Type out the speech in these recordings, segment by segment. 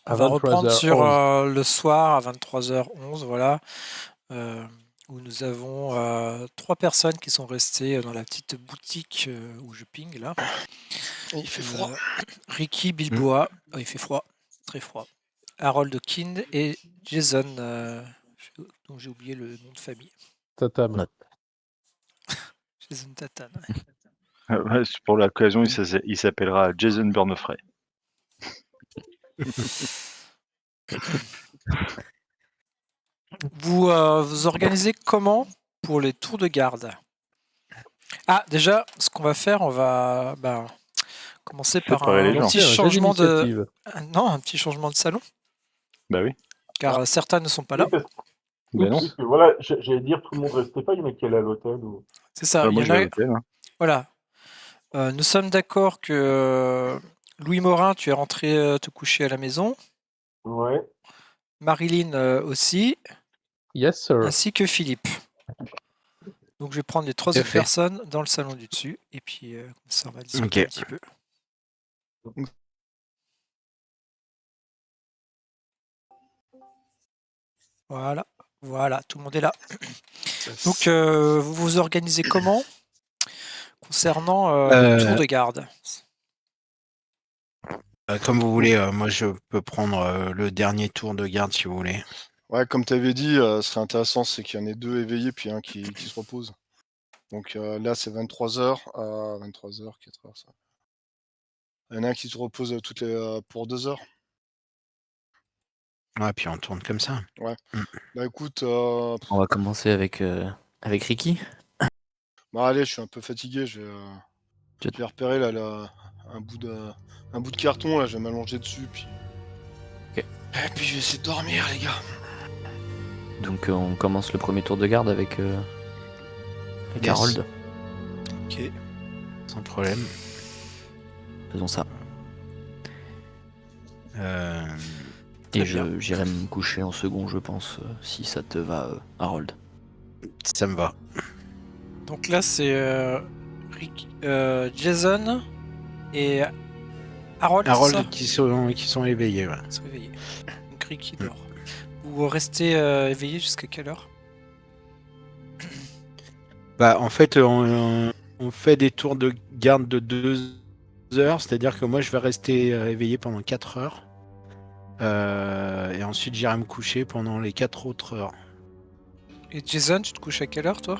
On va reprendre 23h11. sur le soir à 23h11, voilà, où nous avons 3 personnes qui sont restées dans la petite boutique où je ping là. Il fait froid. Ricky Bilboa, il fait froid, très froid. Harold Kind et Jason, dont j'ai oublié le nom de famille. Tatam. Jason Tatam. Ouais, pour l'occasion, il s'appellera Jason Burnefray. Vous vous organisez comment pour les tours de garde? Ah, déjà, ce qu'on va faire, on va commencer par Séparer les un gens. petit Tiens, j'ai changement de... l'initiative. Non, un petit changement de salon, Bah oui. car certains ne sont pas là. Oui, parce Bah non. que voilà, j'allais dire tout le monde restait pas, il y en a qui allaient à l'hôtel. Ou... C'est ça, Moi, il je y en vais à a... l'hôtel. Hein. Voilà. Nous sommes d'accord que Louis Morin, tu es rentré te coucher à la maison. Ouais. Marilyn aussi, Yes, sir. ainsi que Philippe. Donc je vais prendre les 3 autres personnes dans le salon du dessus, et puis comme ça on va discuter un petit peu. Voilà, tout le monde est là. Donc vous vous organisez comment concernant le tour de garde? Comme vous voulez, moi je peux prendre le dernier tour de garde si vous voulez. Ouais, comme tu avais dit, ce serait intéressant, c'est qu'il y en ait 2 éveillés puis un qui se repose. Donc là, c'est 23h, 23h, 4h, ça. Il y en a un qui se repose pour 2 heures. Ouais, puis on tourne comme ça. Ouais. Bah écoute, On va commencer avec Ricky. bah allez, je suis un peu fatigué, je vais repérer là, un bout de carton, là, je vais m'allonger dessus, puis... Ok. Et puis je vais essayer de dormir, les gars. Donc on commence le premier tour de garde avec Harold. Ok. Sans problème. Faisons ça. Très Et bien. j'irai me coucher en second, je pense, si ça te va, Harold. Ça me va. Donc là c'est Jason et Harold, c'est ça Harold qui sont éveillés, ouais. Ils sont éveillés. Donc Ricky dort. Vous restez éveillé jusqu'à quelle heure? Bah en fait, on fait des tours de garde de 2 heures, c'est-à-dire que moi je vais rester éveillé pendant 4 heures. Et ensuite j'irai me coucher pendant les 4 autres heures. Et Jason, tu te couches à quelle heure toi?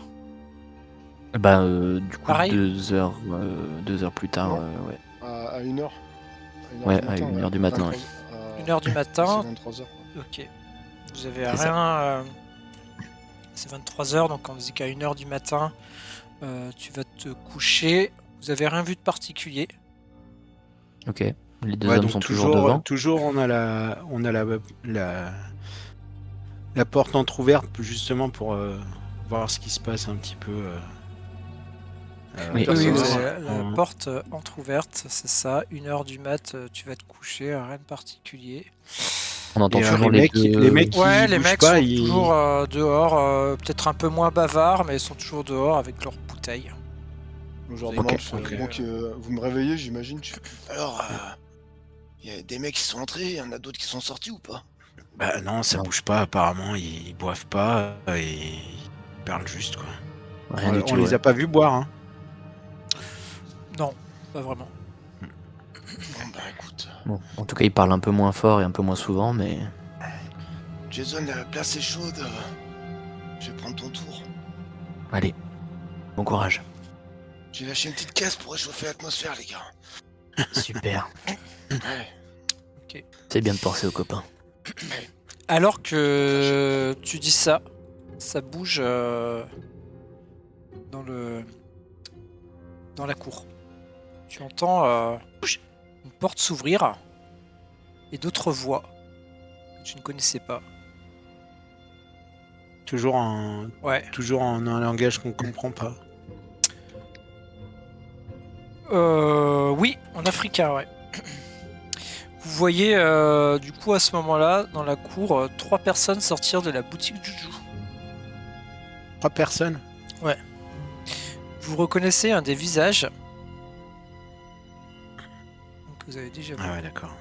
Bah du coup Pareil 2 heures plus tard, ouais. À 1h. Ouais, à 1h du matin. 1h du matin. C'est 23h. Ok. Vous avez C'est rien. C'est 23h, donc on dit qu'à 1h du matin, tu vas te coucher. Vous avez rien vu de particulier. Ok. Les deux Ouais, hommes donc sont toujours devant. Toujours on a la porte entrouverte justement pour voir ce qui se passe un petit peu. Oui, Oui, vous dehors. avez la porte entrouverte, c'est ça. 1h du mat, tu vas te coucher, rien de particulier. On entend Et, toujours les deux... mecs qui Ouais, les bougent mecs pas, sont ils... toujours dehors, peut-être un peu moins bavards, mais ils sont toujours dehors avec leurs bouteilles. Je leur Ok, demande, ok. bon, vous me réveillez, j'imagine. Alors, il y a des mecs qui sont entrés, il y en a d'autres qui sont sortis ou pas? Bah non, ça bouge pas apparemment, ils boivent pas et ils parlent juste quoi. Rien du tout. On les Ouais. a pas vus boire hein. Non, pas vraiment. Bon bah écoute, Bon, en tout cas, il parle un peu moins fort et un peu moins souvent, mais Jason, la place est chaude. Je vais prendre ton tour. allez, bon courage. J'ai lâché une petite caisse pour réchauffer l'atmosphère, les gars. Super. Ouais. Ok. C'est bien de penser aux copains. Alors que tu dis ça, ça bouge dans la cour. Tu entends une porte s'ouvrir et d'autres voix que tu ne connaissais pas. Toujours en un langage qu'on comprend pas. Oui, en africain, ouais. Vous voyez du coup à ce moment-là, dans la cour, 3 personnes sortir de la boutique Juju. 3 personnes. Ouais. Vous reconnaissez un des visages. Donc vous avez déjà vu. Ah ouais d'accord.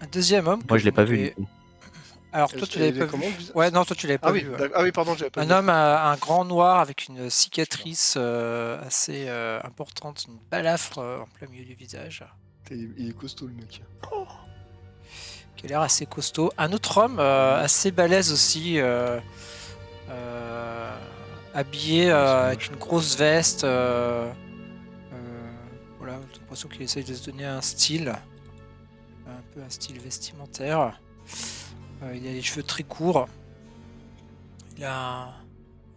Un deuxième homme. Moi, que je l'ai vous pas vu, n'avez- du coup. Alors, toi, tu l'avais pas vu. Ouais, non, toi, tu l'avais pas Ah oui, vu. Ouais. ah oui, pardon, j'avais pas Un vu. homme, un grand noir avec une cicatrice assez importante, une balafre en plein milieu du visage, Il est costaud, le mec. qui a l'air assez costaud. Un autre homme assez balèze aussi, habillé avec une grosse veste. Voilà, j'ai l'impression qu'il essaye de se donner un style, un peu un style vestimentaire. Il a les cheveux très courts. Il a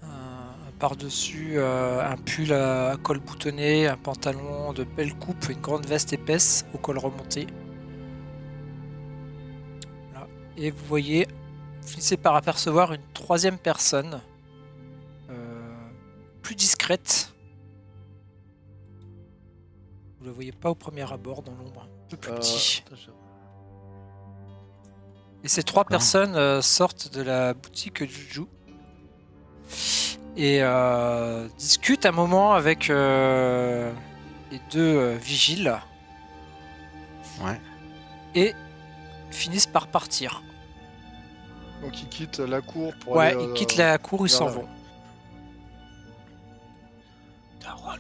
un par-dessus, un pull à col boutonné, un pantalon de belle coupe, une grande veste épaisse au col remonté. Voilà. Et vous voyez, vous finissez par apercevoir une troisième personne, plus discrète. Vous ne la voyez pas au premier abord dans l'ombre, un peu plus petit. Et ces trois personnes sortent de la boutique Juju et discutent un moment avec les deux vigiles. Ouais. Et finissent par partir. Donc ils quittent la cour pour Ouais, aller... ils quittent la cour, ils s'en vers- vont.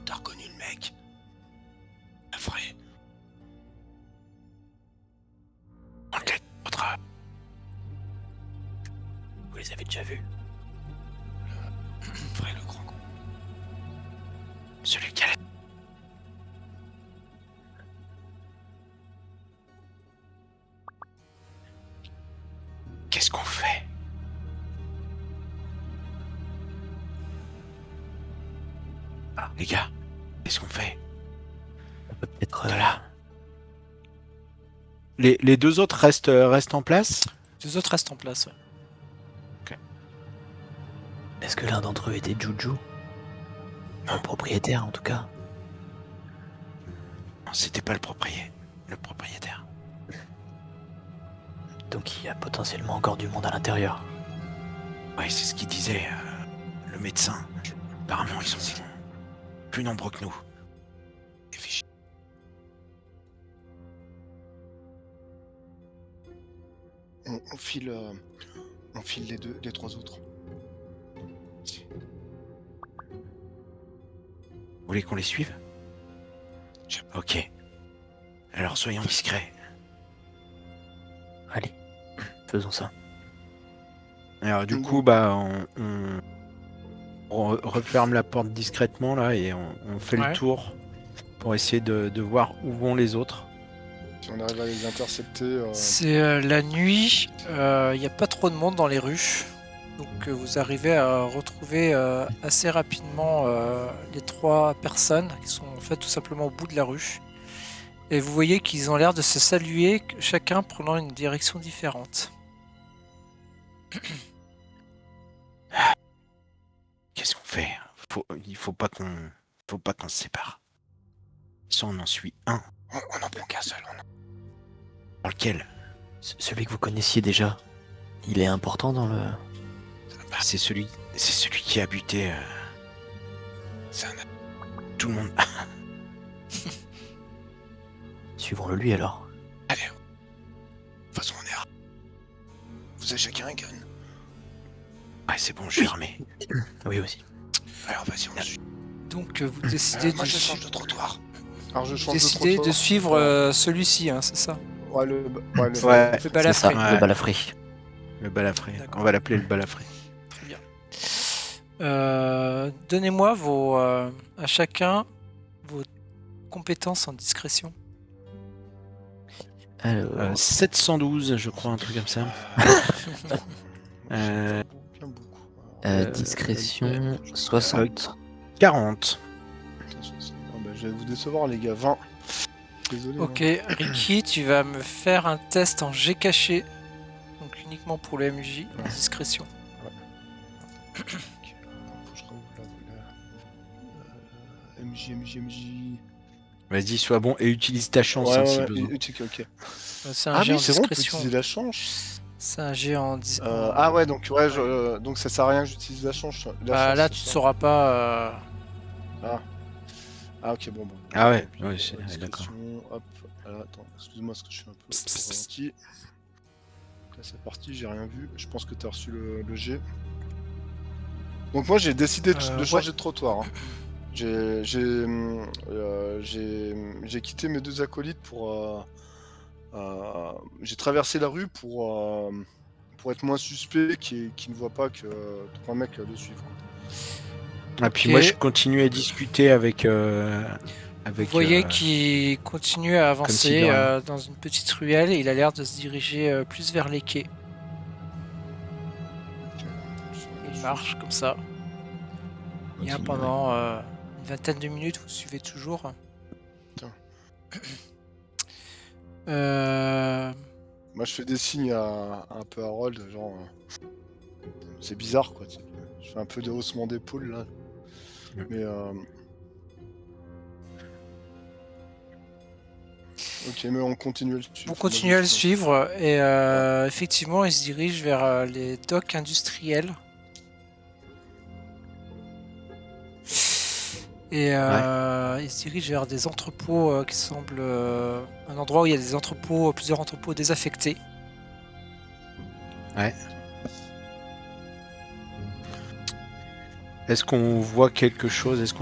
T'as reconnu le mec? La vraie. Enquête, votre... Vous les avez déjà vus? Le vrai, le grand con. Celui qui a la... Qu'est-ce qu'on fait? Ah, les gars, qu'est-ce qu'on fait? On peut peut-être. De là. Les deux autres restent en place? Les autres restent en place. Ouais. Est-ce que l'un d'entre eux était Juju? Le propriétaire, en tout cas. Non, c'était pas le propriétaire. Donc il y a potentiellement encore du monde à l'intérieur. Ouais, c'est ce qu'il disait, le médecin. Apparemment, ils sont plus nombreux que nous. Et fichus. On file les trois autres. Vous voulez qu'on les suive? Ok. Alors soyons discrets. Allez, faisons ça. Alors du coup, bah, on referme la porte discrètement là et on fait Ouais. le tour pour essayer de voir où vont les autres. Si on arrive à les intercepter... C'est la nuit, il n'y a pas trop de monde dans les rues. Donc vous arrivez à retrouver assez rapidement les trois personnes qui sont en fait tout simplement au bout de la rue. Et vous voyez qu'ils ont l'air de se saluer, chacun prenant une direction différente. Qu'est-ce qu'on fait? Il faut pas qu'on se sépare. Si on en suit un, on en prend qu'un seul. Dans lequel? Celui que vous connaissiez déjà, il est important dans le... Bah, c'est celui qui a buté. Tout le monde. Suivons-le lui alors. Allez. De toute façon, on est à... Vous avez chacun un gun. Ouais, c'est bon, je suis armé. Oui aussi. Alors vas-y, on le suit. Donc vous décidez, Moi, je change de trottoir. Alors je vous change décidez de de trottoir. suivre celui-ci, hein, c'est ça? Ouais, le Ouais, Le C'est ça, balafré. Ouais. le balafré. le balafré. D'accord. On va l'appeler le balafré. Très bien. Donnez-moi à chacun vos compétences en discrétion. Alors, 712, je crois, un truc comme ça. Bien beaucoup. discrétion 60. 40. Je vais vous décevoir, les gars. 20. Désolé. Ok, hein. Ricky, tu vas me faire un test en G caché. Donc uniquement pour le MJ, en discrétion. Ok, faut que je rouvre la MJ. Vas-y, sois bon et utilise ta chance hein, si besoin. Ok. C'est un Ah G en oui, c'est bon, on peut discrétion. utiliser la chance. C'est un G en discrétion. Ah ouais, donc ouais, donc ça sert à rien que j'utilise la chance. Là, tu ne sauras pas. Ah ok, bon. Ah ouais, Puis, ouais, c'est- discrétion, d'accord. Hop, voilà, attends, excuse-moi parce que je suis un peu... parti. Là, c'est parti, j'ai rien vu. Je pense que tu as reçu le G. Donc moi j'ai décidé de changer de trottoir. Hein. J'ai quitté mes 2 acolytes pour... j'ai traversé la rue pour être moins suspect, qui ne voit pas que 3 mecs le suivent. Quoi. Et puis Ok. moi, je continue à discuter avec. Vous voyez qu'il continue à comme si avancer de rien. dans une petite ruelle et il a l'air de se diriger plus vers les quais. Il marche comme ça. Bien Continue, pendant une vingtaine de minutes, vous suivez toujours. Putain. Moi je fais des signes un peu à Harold, genre... c'est bizarre, quoi. Je fais un peu de haussement d'épaule, là. Mais... Ok, mais on continue à le suivre. Vous continuez à le suivre et effectivement, il se dirige vers les docks industriels. Et il se dirige vers des entrepôts qui semblent un endroit où il y a des entrepôts, plusieurs entrepôts désaffectés. Ouais. Est-ce qu'on voit quelque chose? Est-ce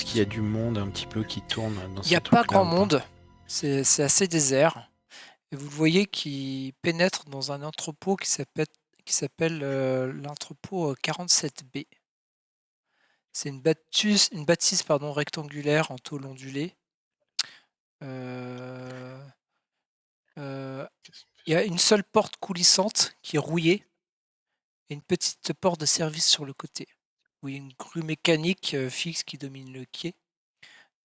qu'il y a du monde un petit peu qui tourne dans Il n'y a ces pas trucs-là grand ou pas? monde, c'est assez désert. Et vous le voyez qui pénètre dans un entrepôt qui s'appelle l'entrepôt 47B. C'est une bâtisse rectangulaire en tôle ondulée. Il y a une seule porte coulissante qui est rouillée et une petite porte de service sur le côté. Où il y a une grue mécanique fixe qui domine le quai.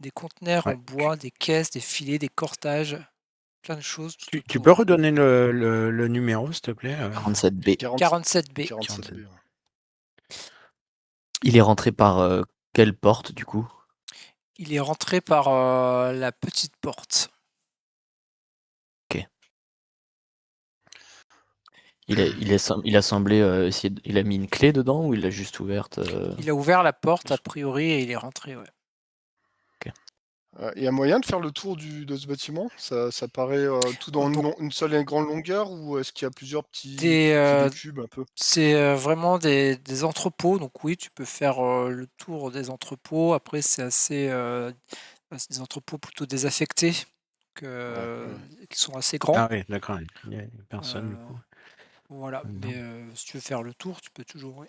Des conteneurs en bois, des caisses, des filets, des cortages, plein de choses. Tout Tu autour. peux redonner le numéro, s'il te plaît? 47B. 47B. 47B. Ouais. Il est rentré par quelle porte du coup? Il est rentré par la petite porte. Il a semblé il a mis une clé dedans ou il l'a juste ouverte? Il a ouvert la porte a priori et il est rentré. Ouais. Il y a moyen de faire le tour de ce bâtiment? Ça paraît tout dans une seule et grande longueur, ou est-ce qu'il y a plusieurs petits cubes un peu? C'est vraiment des entrepôts, donc oui, tu peux faire le tour des entrepôts. Après, c'est des entrepôts plutôt désaffectés, qui sont assez grands. Ah oui, d'accord, il n'y a personne du coup. Voilà, Non. mais si tu veux faire le tour, tu peux toujours, oui.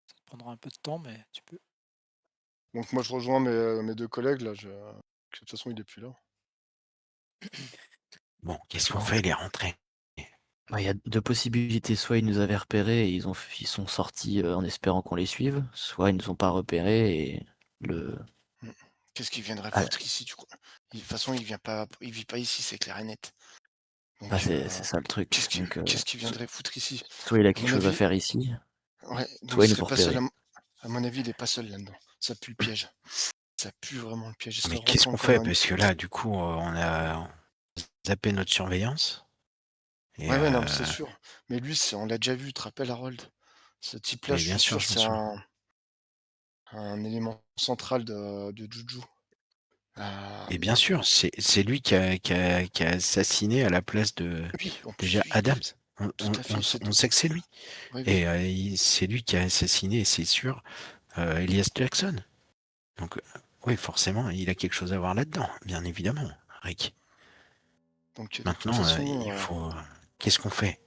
Ça te prendra un peu de temps, mais tu peux. Donc moi je rejoins mes 2 collègues là, de toute façon il est plus là. Bon, qu'est-ce qu'on fait? Il est rentré. Il y a 2 possibilités, soit ils nous avaient repérés et ils sont sortis en espérant qu'on les suive, soit ils nous ont pas repérés et Qu'est-ce qu'il viendrait foutre ici, tu crois? De toute façon il vit pas ici, c'est clair et net. Donc, c'est ça le truc. qu'est-ce qu'il viendrait foutre ici? Soit il a quelque chose à faire ici, Ouais, donc soit il il nous serait pas seul. repérer. À mon avis, il est pas seul là-dedans. Ça pue le piège. Ça pue vraiment le piège. Il serait Mais qu'est-ce rentré qu'on encore fait? Parce que là, du coup, on a zappé notre surveillance. Et Ouais, non, mais c'est sûr. Mais lui, on l'a déjà vu, tu te rappelles, Harold? Ce type-là, Mais je bien suis sûr, sûr, bien c'est sûr. un élément central de Juju. Et bien sûr, c'est lui qui a assassiné à la place de Oui, en plus, déjà oui, Adams. tout à fait, On sait que c'est lui. Oui, Et c'est lui qui a assassiné, c'est sûr, Elias Jackson. Donc, oui, forcément, il a quelque chose à voir là-dedans, bien évidemment, Rick. Donc, de toute Maintenant, façon, il faut. Qu'est-ce qu'on fait?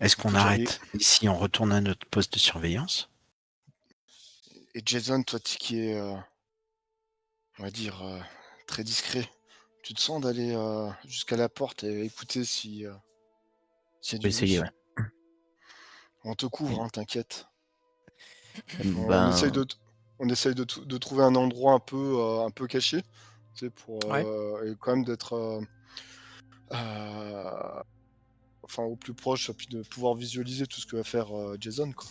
Est-ce qu'on écoute, arrête ici, on retourne à notre poste de surveillance? Et Jason, toi qui es, on va dire, très discret, tu te sens d'aller jusqu'à la porte et écouter s'il y a On du peut essayer, bruit? ouais. On te couvre, hein, t'inquiète. On Ben, essaye de trouver un endroit un peu caché, tu sais, pour et quand même d'être enfin au plus proche, puis de pouvoir visualiser tout ce que va faire Jason, quoi.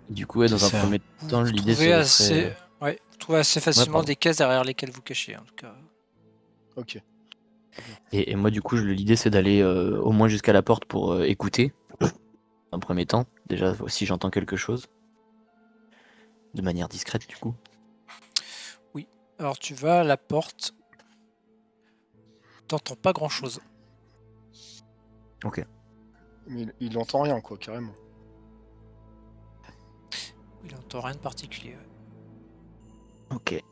du coup, ouais, dans un premier temps, Vous l'idée trouvez serait. vous trouvez assez facilement pardon. des caisses derrière lesquelles vous cachez, en tout cas. Ok. Et moi, du coup, l'idée c'est d'aller au moins jusqu'à la porte pour écouter, en premier temps. Déjà, si j'entends quelque chose. De manière discrète, du coup. Oui. Alors tu vas à la porte. t'entends pas grand-chose. Mais il entend rien, quoi, carrément. Il entend rien de particulier. Ouais. Ok.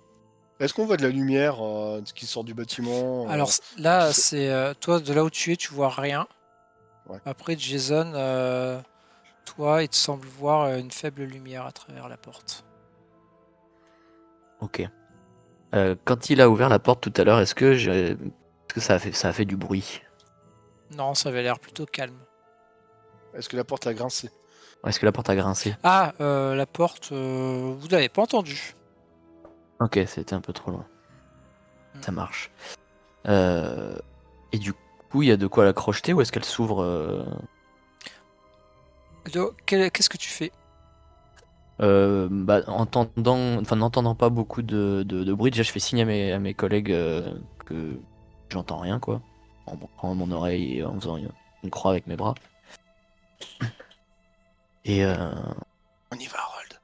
Est-ce qu'on voit de la lumière qui sort du bâtiment Alors là, c'est- c'est toi, de là où tu es, tu vois rien. Ouais. Après, Jason, toi, il te semble voir une faible lumière à travers la porte. Ok. Quand il a ouvert la porte tout à l'heure, est-ce que ça a fait du bruit? Non, ça avait l'air plutôt calme. Est-ce que la porte a grincé? Est-ce que la porte a grincé? Ah, la porte, vous l'avez pas entendue. Ok, c'était un peu trop loin. Ça marche. Et du coup, il y a de quoi la crocheter ou est-ce qu'elle s'ouvre Qu'est-ce que tu fais? N'entendant pas beaucoup de bruit, déjà je fais signe à mes collègues que j'entends rien, quoi. En montrant mon oreille et en faisant une croix avec mes bras. Et On y va, Harold.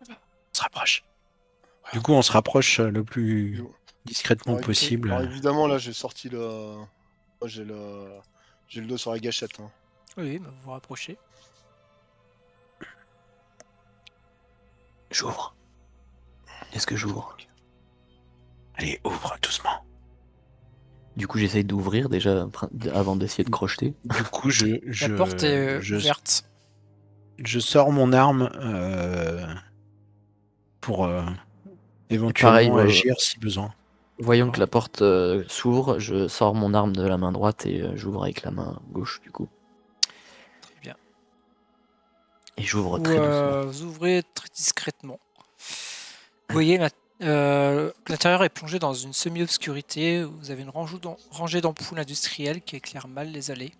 On se rapproche. Du coup, on se rapproche le plus Jo. discrètement Alors, possible. alors, évidemment, là, j'ai sorti le... Moi, j'ai le dos sur la gâchette. Hein. Oui, bah, vous vous rapprochez. j'ouvre. Est-ce que j'ouvre? Allez, ouvre doucement. Du coup, j'essaye d'ouvrir déjà avant d'essayer de crocheter. Du coup, La porte est ouverte. je sors mon arme pour éventuellement Pareil, agir si besoin. Voyant que la porte s'ouvre, je sors mon arme de la main droite et j'ouvre avec la main gauche, du coup. Très bien. Et j'ouvre Vous, très doucement. vous ouvrez très discrètement. Vous voyez, l'intérieur est plongé dans une semi-obscurité. Vous avez une rangée d'ampoules industrielles qui éclairent mal les allées,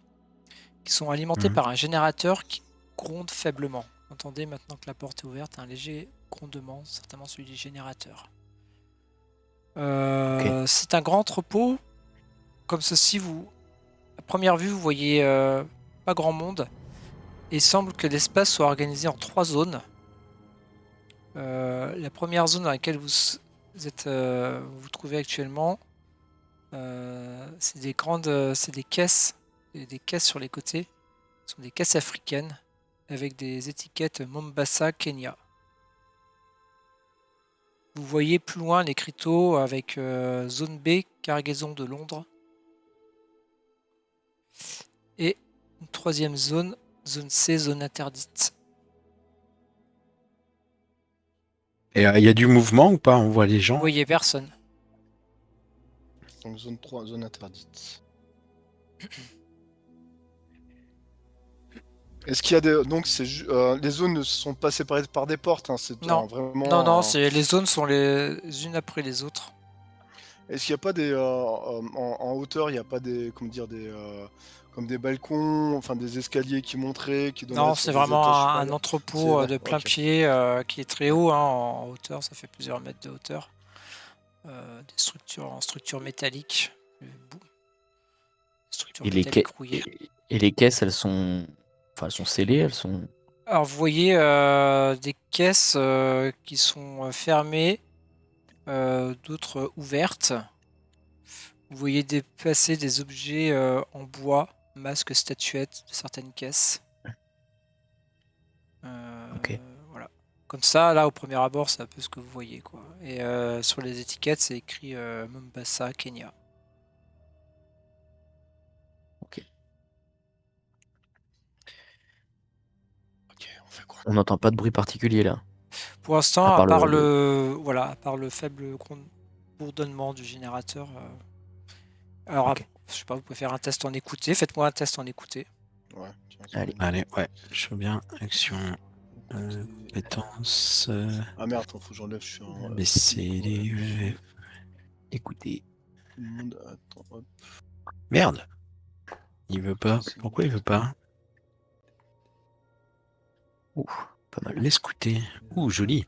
qui sont alimentées Mhm. par un générateur qui gronde faiblement. Vous entendez maintenant que la porte est ouverte un léger grondement, certainement celui du générateur. C'est un grand entrepôt. Comme ceci, à première vue, vous voyez pas grand monde. Et il semble que l'espace soit organisé en 3 zones. La première zone dans laquelle vous vous trouvez actuellement, c'est des caisses, des caisses sur les côtés. Ce sont des caisses africaines avec des étiquettes Mombasa, Kenya. Vous voyez plus loin l'écriteau avec zone B, cargaison de Londres. Et une troisième zone, zone C, zone interdite. Et il y a du mouvement ou pas? On voit les gens? Vous voyez personne. Donc zone 3, zone interdite. Est-ce qu'il y a des... Donc les zones ne sont pas séparées par des portes, hein, c'est Non. vraiment... Non, les zones sont les unes après les autres. Est-ce qu'il n'y a pas des... en hauteur, il n'y a pas des... Comment dire, des... comme des balcons, enfin des escaliers qui montraient, qui donneraient Non, sur c'est des vraiment étages un supérieurs? entrepôt C'est- de plein ok. pied qui est très haut en hauteur, ça fait plusieurs mètres de hauteur. Des structures en structure métallique. Structures Et les, métalliques ca- rouillées. et les caisses, elles sont scellées, elles sont... Alors vous voyez des caisses qui sont fermées, d'autres ouvertes. Vous voyez passer des objets en bois, masques, statuettes de certaines caisses. Ok. Voilà. Comme ça, là, au premier abord, c'est un peu ce que vous voyez, quoi. Et sur les étiquettes, c'est écrit Mombasa, Kenya. Ok, on fait quoi? On n'entend pas de bruit particulier là. Pour l'instant, À à part part le- à part le faible bourdonnement du générateur. Alors, Ok. je sais pas, vous pouvez faire un test en écouté. Faites-moi un test en écouté. Ouais. tiens, Allez. Allez, ouais, je veux bien. Action, compétence, Ah merde, attends, faut que j'enlève, je suis en... baisser les... Écoutez. Tout le monde, attends, hop. Merde. Il veut pas. Pourquoi il veut pas? Ouf, pas mal. Laisse écouter. Ouh, joli.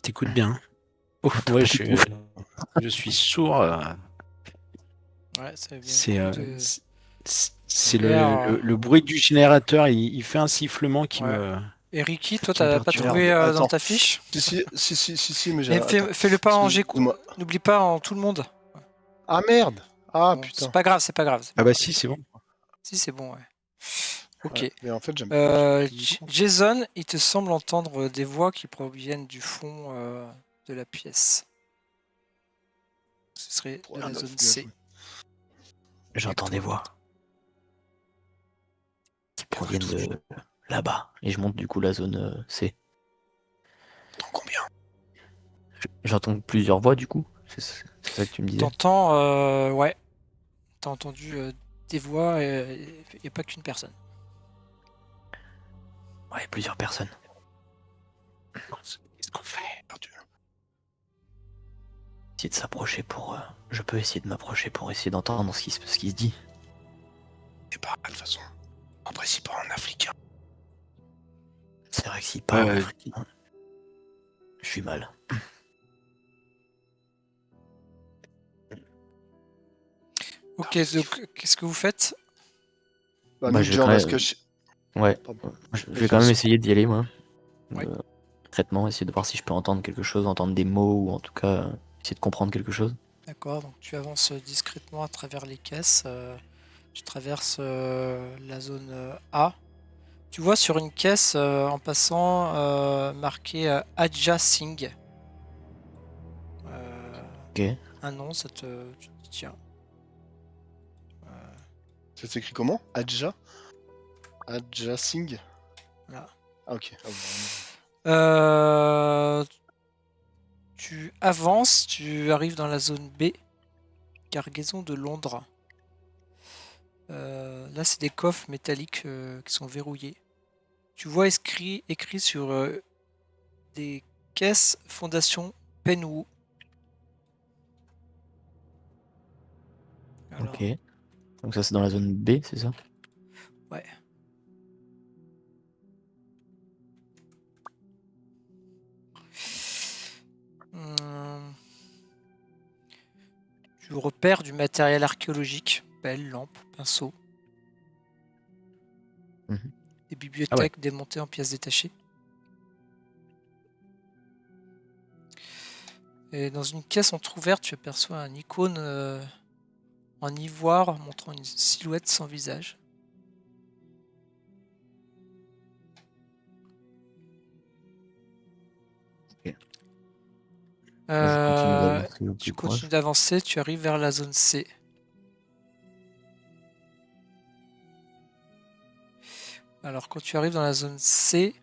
T'écoutes bien. Ouf, ouais, je suis sourd. Ouais, ça va bien. C'est Super. le bruit du générateur. Il fait un sifflement qui Ouais. me... Et Ricky, toi, Qui me t'as pas perturbe. trouvé dans Attends. ta fiche? Si, mais j'ai... Et attends. fais-le pas en Excuse-moi. N'oublie pas en tout le monde. Ah merde! Ah Bon, putain. c'est pas grave, c'est pas grave. Ah bah si, c'est bon. Si, c'est bon, ouais. Ok. Ouais, mais en fait, j'aime Jason, il te semble entendre des voix qui proviennent du fond de la pièce. Ce serait de la zone C. J'entends des voix qui proviennent de là-bas. Et je monte du coup la zone C. Dans combien? J'entends plusieurs voix du coup. C'est ça que tu me disais. T'entends, ouais. T'as entendu des voix et pas qu'une personne. Ouais, plusieurs personnes. Qu'est-ce qu'on fait? Essayer de s'approcher pour. Je peux essayer de m'approcher pour essayer d'entendre ce qui se dit. C'est pas de toute façon. Après, si pas en africain. C'est vrai que s'il parle Ouais. africain, je suis mal. Ok, donc qu'est-ce que vous faites? Bah, Bah, nous, je déjà, on vais va quand se même- cacher. Ouais. Pardon. Je vais quand même essayer d'y aller moi. Ouais. Concrètement, essayer de voir si je peux entendre quelque chose, entendre des mots ou en tout cas essayer de comprendre quelque chose. D'accord, donc tu avances discrètement à travers les caisses. Tu traverses la zone A. Tu vois sur une caisse en passant marqué Adja Singh. Ok. Un nom, tu te dis tiens. Ça s'écrit comment? Adja? Adja Singh? Voilà. Ah, ok. Ah, bon. Tu avances, tu arrives dans la zone B, cargaison de Londres. Là, c'est des coffres métalliques qui sont verrouillés. Tu vois écrit sur des caisses Fondation Penwu. Alors, Ok. Donc ça c'est dans la zone B, c'est ça? ouais. Tu repères du matériel archéologique, pelle, lampe, pinceau. Mhm. Des bibliothèques démontées en pièces détachées. Et dans une caisse entrouverte, tu aperçois un icône en ivoire montrant une silhouette sans visage. Ok. Je continue d'avancer au Tu plus proche. continues d'avancer, tu arrives vers la zone C. Alors quand tu arrives dans la zone C,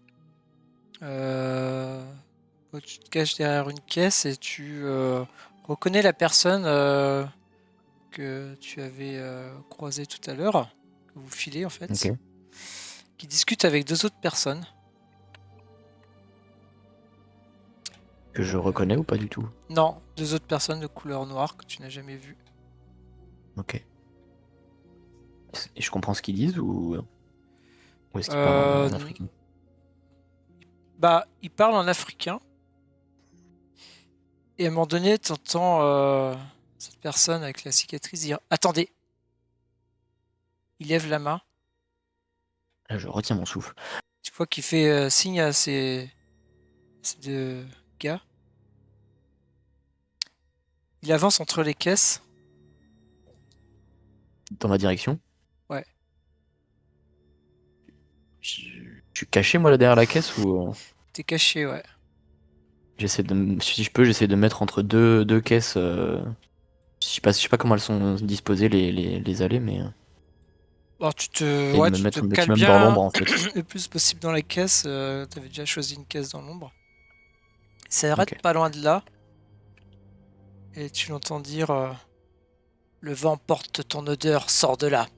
tu te caches derrière une caisse et tu reconnais la personne que tu avais croisée tout à l'heure, que vous filez en fait, Ok. qui discute avec deux autres personnes. Que je reconnais ou pas du tout? Non, deux autres personnes de couleur noire que tu n'as jamais vues. Ok. Et je comprends ce qu'ils disent ou est-ce qu'ils parlent en africain? Bah, il parle en africain. Et à un moment donné, tu entends cette personne avec la cicatrice dire « Attendez !» Il lève la main. Là, je retiens mon souffle. Tu vois qu'il fait signe à ces deux gars. Il avance entre les caisses. Dans ma direction? Ouais. Je suis caché moi là derrière la caisse ou T'es caché, ouais. j'essaie si je peux, j'essaie de mettre entre deux caisses. Je sais pas comment elles sont disposées les allées, mais Alors tu te, et de ouais, me tu mettre te un cales maximum dans bien l'ombre en fait. le plus possible dans les caisses. T'avais déjà choisi une caisse dans l'ombre. Ça arrête Ok. pas loin de là. Et tu l'entends dire le vent porte ton odeur, sors de là.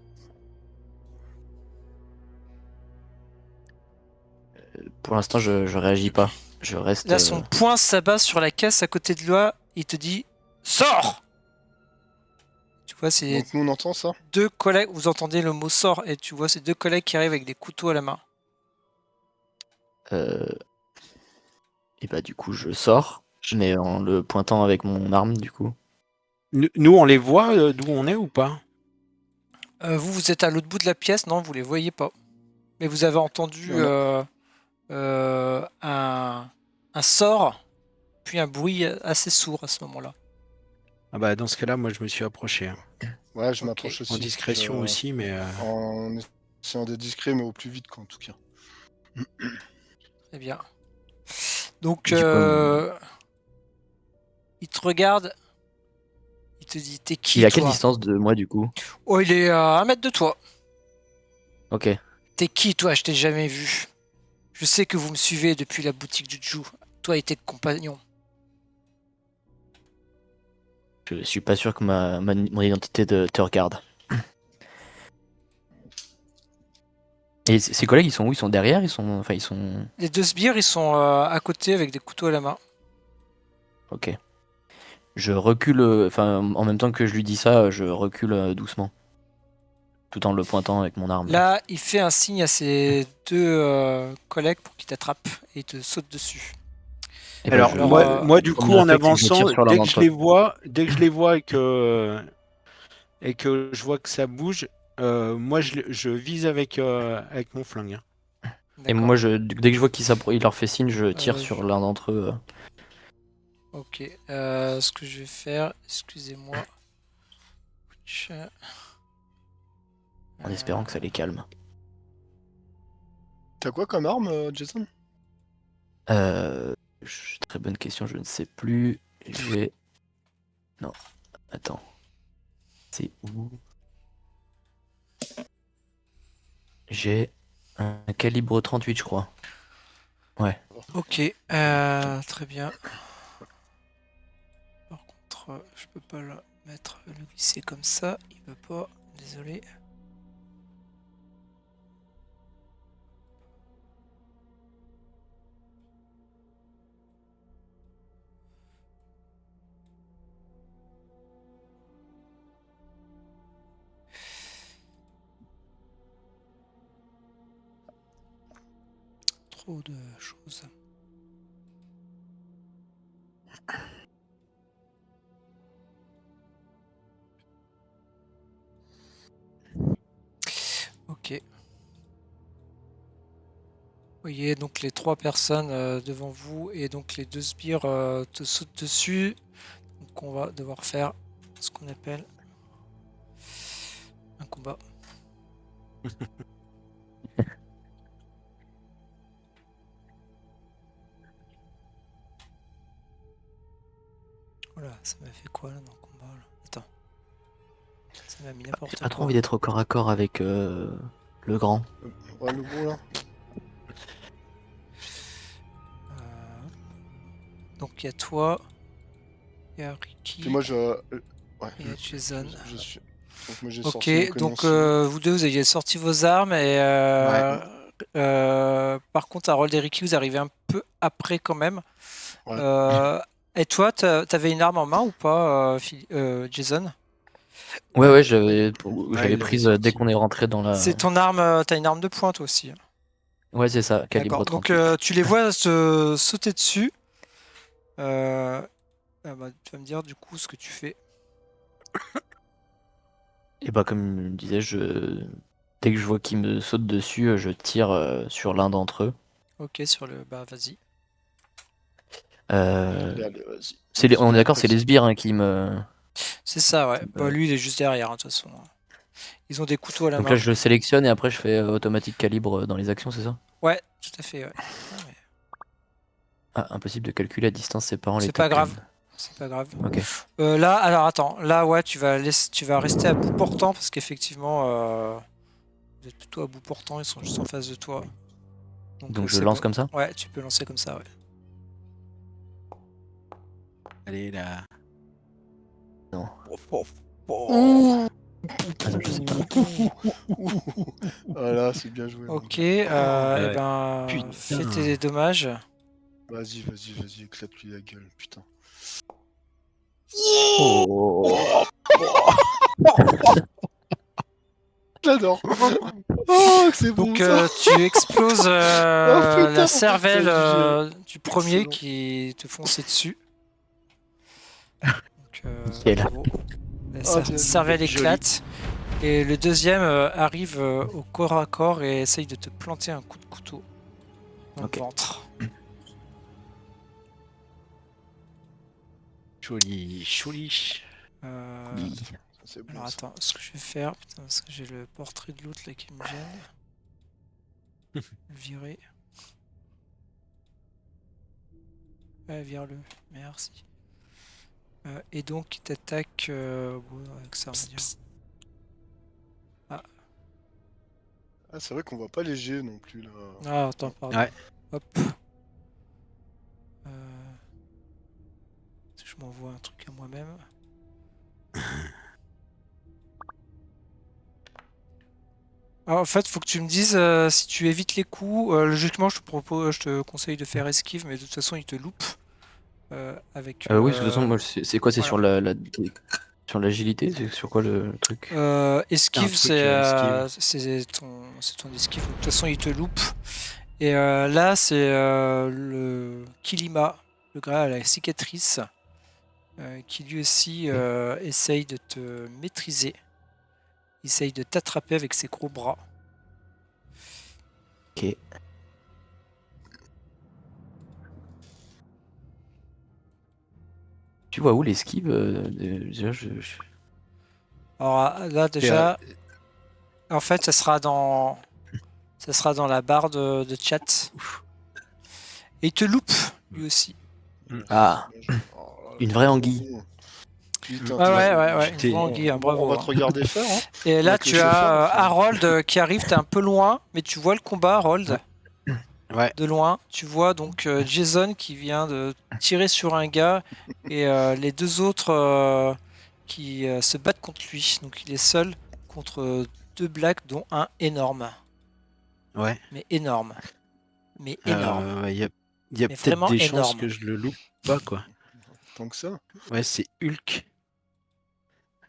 Pour l'instant, je réagis pas. Je reste. Là, son poing s'abat sur la caisse à côté de lui. Il te dit sors. Tu vois, c'est Donc, nous, on entend ça? deux collègues. Vous entendez le mot sort et tu vois ces deux collègues qui arrivent avec des couteaux à la main. Et bah du coup, je sors, mais en le pointant avec mon arme du coup. Nous, on les voit d'où on est ou pas? Vous êtes à l'autre bout de la pièce, non, vous les voyez pas. Mais vous avez entendu Non, un sort, puis un bruit assez sourd à ce moment-là. Ah bah dans ce cas-là, moi je me suis approché. Ouais, je Ok. m'approche aussi. En discrétion Je- aussi, mais En essayant d'être discret, mais au plus vite, quoi, en tout cas. Très bien. Donc, Du coup, il te regarde. Il te dit, t'es qui, il est à quelle toi? distance de moi du coup? Oh, il est à 1 mètre de toi. Ok. T'es qui, toi? Je t'ai jamais vu. Je sais que vous me suivez depuis la boutique du Ju. Toi et tes compagnons. Je suis pas sûr que mon identité te regarde. Et ses collègues, ils sont où? Ils sont derrière? Enfin, ils sont. Les deux sbires, ils sont à côté avec des couteaux à la main. Ok. Je recule, enfin, en même temps que je lui dis ça, je recule doucement. Tout en le pointant avec mon arme. Là, il fait un signe à ses deux collègues pour qu'ils t'attrapent et ils te sautent dessus. Et ben, Alors, alors leur, moi du premier coup en réflexe, c'est que je avançant, tire sur l'un d'entre eux. dès que je les vois et que je vois que ça bouge, moi je vise avec mon flingue. Hein. Et d'accord. moi, dès que je vois il leur fait signe, je tire Euh, sur l'un d'entre eux. Ok. Ce que je vais faire, excusez-moi. En espérant que ça les calme. T'as quoi comme arme, Jason? Très bonne question, je ne sais plus. J'ai. Non, attends. C'est où? J'ai un calibre 38, je crois. Ouais. Ok, très bien. Par contre, je peux pas le mettre, le glisser comme ça. Il veut pas. Désolé. Trop de choses. Ok. Vous voyez donc les trois personnes devant vous et donc les deux sbires te sautent dessus. Donc on va devoir faire ce qu'on appelle un combat. Voilà, ça m'a fait quoi là dans le combat là? Attends. Ça m'a mis J'ai n'importe pas trop quoi. envie d'être au corps à corps avec le grand. Ouais, le gros là. Euh, Donc il y a toi, il y a Ricky, Puis moi, ouais, il y a Jason. je suis. Donc moi, j'ai Ok, sorti mon canon donc aussi. vous deux, vous aviez sorti vos armes et par contre, à Harold et Ricky, vous arrivez un peu après quand même. Ouais. Et toi, t'avais une arme en main ou pas, Jason? Ouais, j'avais il j'avais l'avait prise dès sorti. qu'on est rentré dans la. C'est ton arme, t'as une arme de pointe aussi. Ouais, c'est ça, calibre D'accord. Donc 38. tu les vois se sauter dessus. Bah, tu vas me dire du coup ce que tu fais. Et bah, comme je disais, dès que je vois qu'ils me sautent dessus, je tire sur l'un d'entre eux. Ok, sur le. Bah vas-y. Allez, vas-y. On est d'accord, c'est les sbires hein, qui me. C'est ça, ouais. Bah Ouais. lui, il est juste derrière, hein, de toute façon. Ils ont des couteaux à la Donc main. là, je le sélectionne et après, je fais automatique calibre dans les actions, c'est ça? Ouais, tout à fait, ouais. Ah, ouais. Ah, impossible de calculer la distance séparant les C'est pas grave. tokens. C'est pas grave. Ok. Là, alors attends, là, ouais, tu vas rester à bout portant parce qu'effectivement, vous êtes plutôt à bout portant, ils sont juste en face de toi. Donc je c'est lance bon. comme ça? Ouais, tu peux lancer comme ça, ouais. Allez là. Non. Ouh. Attends, je sais pas. Voilà, c'est bien joué. Ok, Anglais. et ouais. ben, Putain. fais tes dommages. Vas-y, éclate-lui la gueule, putain. Oh. J'adore. Oh, que c'est bon Donc ça. tu exploses putain. la cervelle Putain, du premier Excellent. qui te fonçait dessus. Donc, Nickel. bravo. La Oh, bien cervelle joli. éclate. Et le deuxième arrive au corps à corps et essaye de te planter un coup de couteau dans Ok. le ventre. Joli. Euh, Oui. C'est bon. Alors ça. attends, ce que je vais faire, putain, parce que j'ai le portrait de l'autre là qui me gêne. Le virer. Ouais, vire-le, merci. Et donc il t'attaque bon, avec ça, on va dire. Ah, c'est vrai qu'on voit pas les G non plus là. Ah, attends, pardon. Ouais. Hop. Si je m'envoie un truc à moi-même. Alors, en fait, faut que tu me dises si tu évites les coups. Logiquement, je te conseille de faire esquive, mais de toute façon, il te loupe. Avec. Oui, de toute façon, moi, c'est quoi? C'est voilà. sur l'agilité? C'est sur quoi le truc? Esquive, Un truc, esquive. c'est ton esquive. De toute façon, il te loupe. Et là, c'est le Kilima, le gars à la cicatrice, qui lui aussi essaye de te maîtriser. Il essaye de t'attraper avec ses gros bras. Ok. Tu vois où l'esquive? Déjà, Alors là, déjà, en fait, ça sera dans la barre de chat. Et il te loupe, lui aussi. Ah, Oh là là, une vraie anguille. Putain, Ouais, une t'es- vraie anguille, hein, bravo. On va hein. te regarder faire. Hein. Et là, Avec le tu as chauffeur, puis- Harold qui arrive, t'es un peu loin, mais tu vois le combat, Harold. Ouais. De loin, tu vois donc Jason qui vient de tirer sur un gars et les deux autres qui se battent contre lui. Donc il est seul contre deux blacks, dont un énorme. Ouais. Mais énorme. Mais énorme. Il y a Mais peut-être vraiment des chances énorme. que je le loupe pas, quoi. Tant que ça. Ouais, c'est Hulk.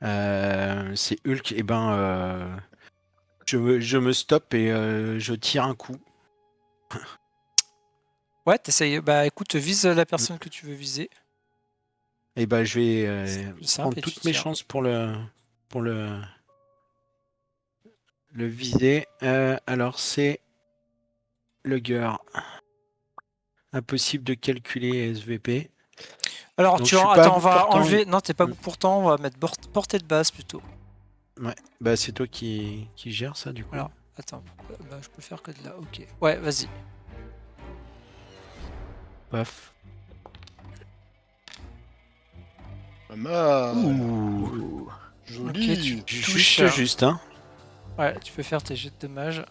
C'est Hulk. Et ben, je me stoppe et je tire un coup. Ouais, t'essayes. Bah écoute, vise la personne que tu veux viser. Et ben, je vais C'est plus simple prendre et tu toutes mes tires. chances pour le viser. Alors, c'est le geur. Impossible de calculer SVP. Alors Donc, tu je suis pas à attends, on bout va portant. enlever. Non, t'es pas goût pourtant, on va mettre portée de base plutôt. Ouais. Bah, c'est toi qui gère ça, du coup. Alors, attends, pourquoi bah, je peux faire que de là, ok. Ouais, vas-y. Paf. Pas mal. Ouh. Joli. Ok, tu- Juste, hein. Ouais, tu peux faire tes jets de dommages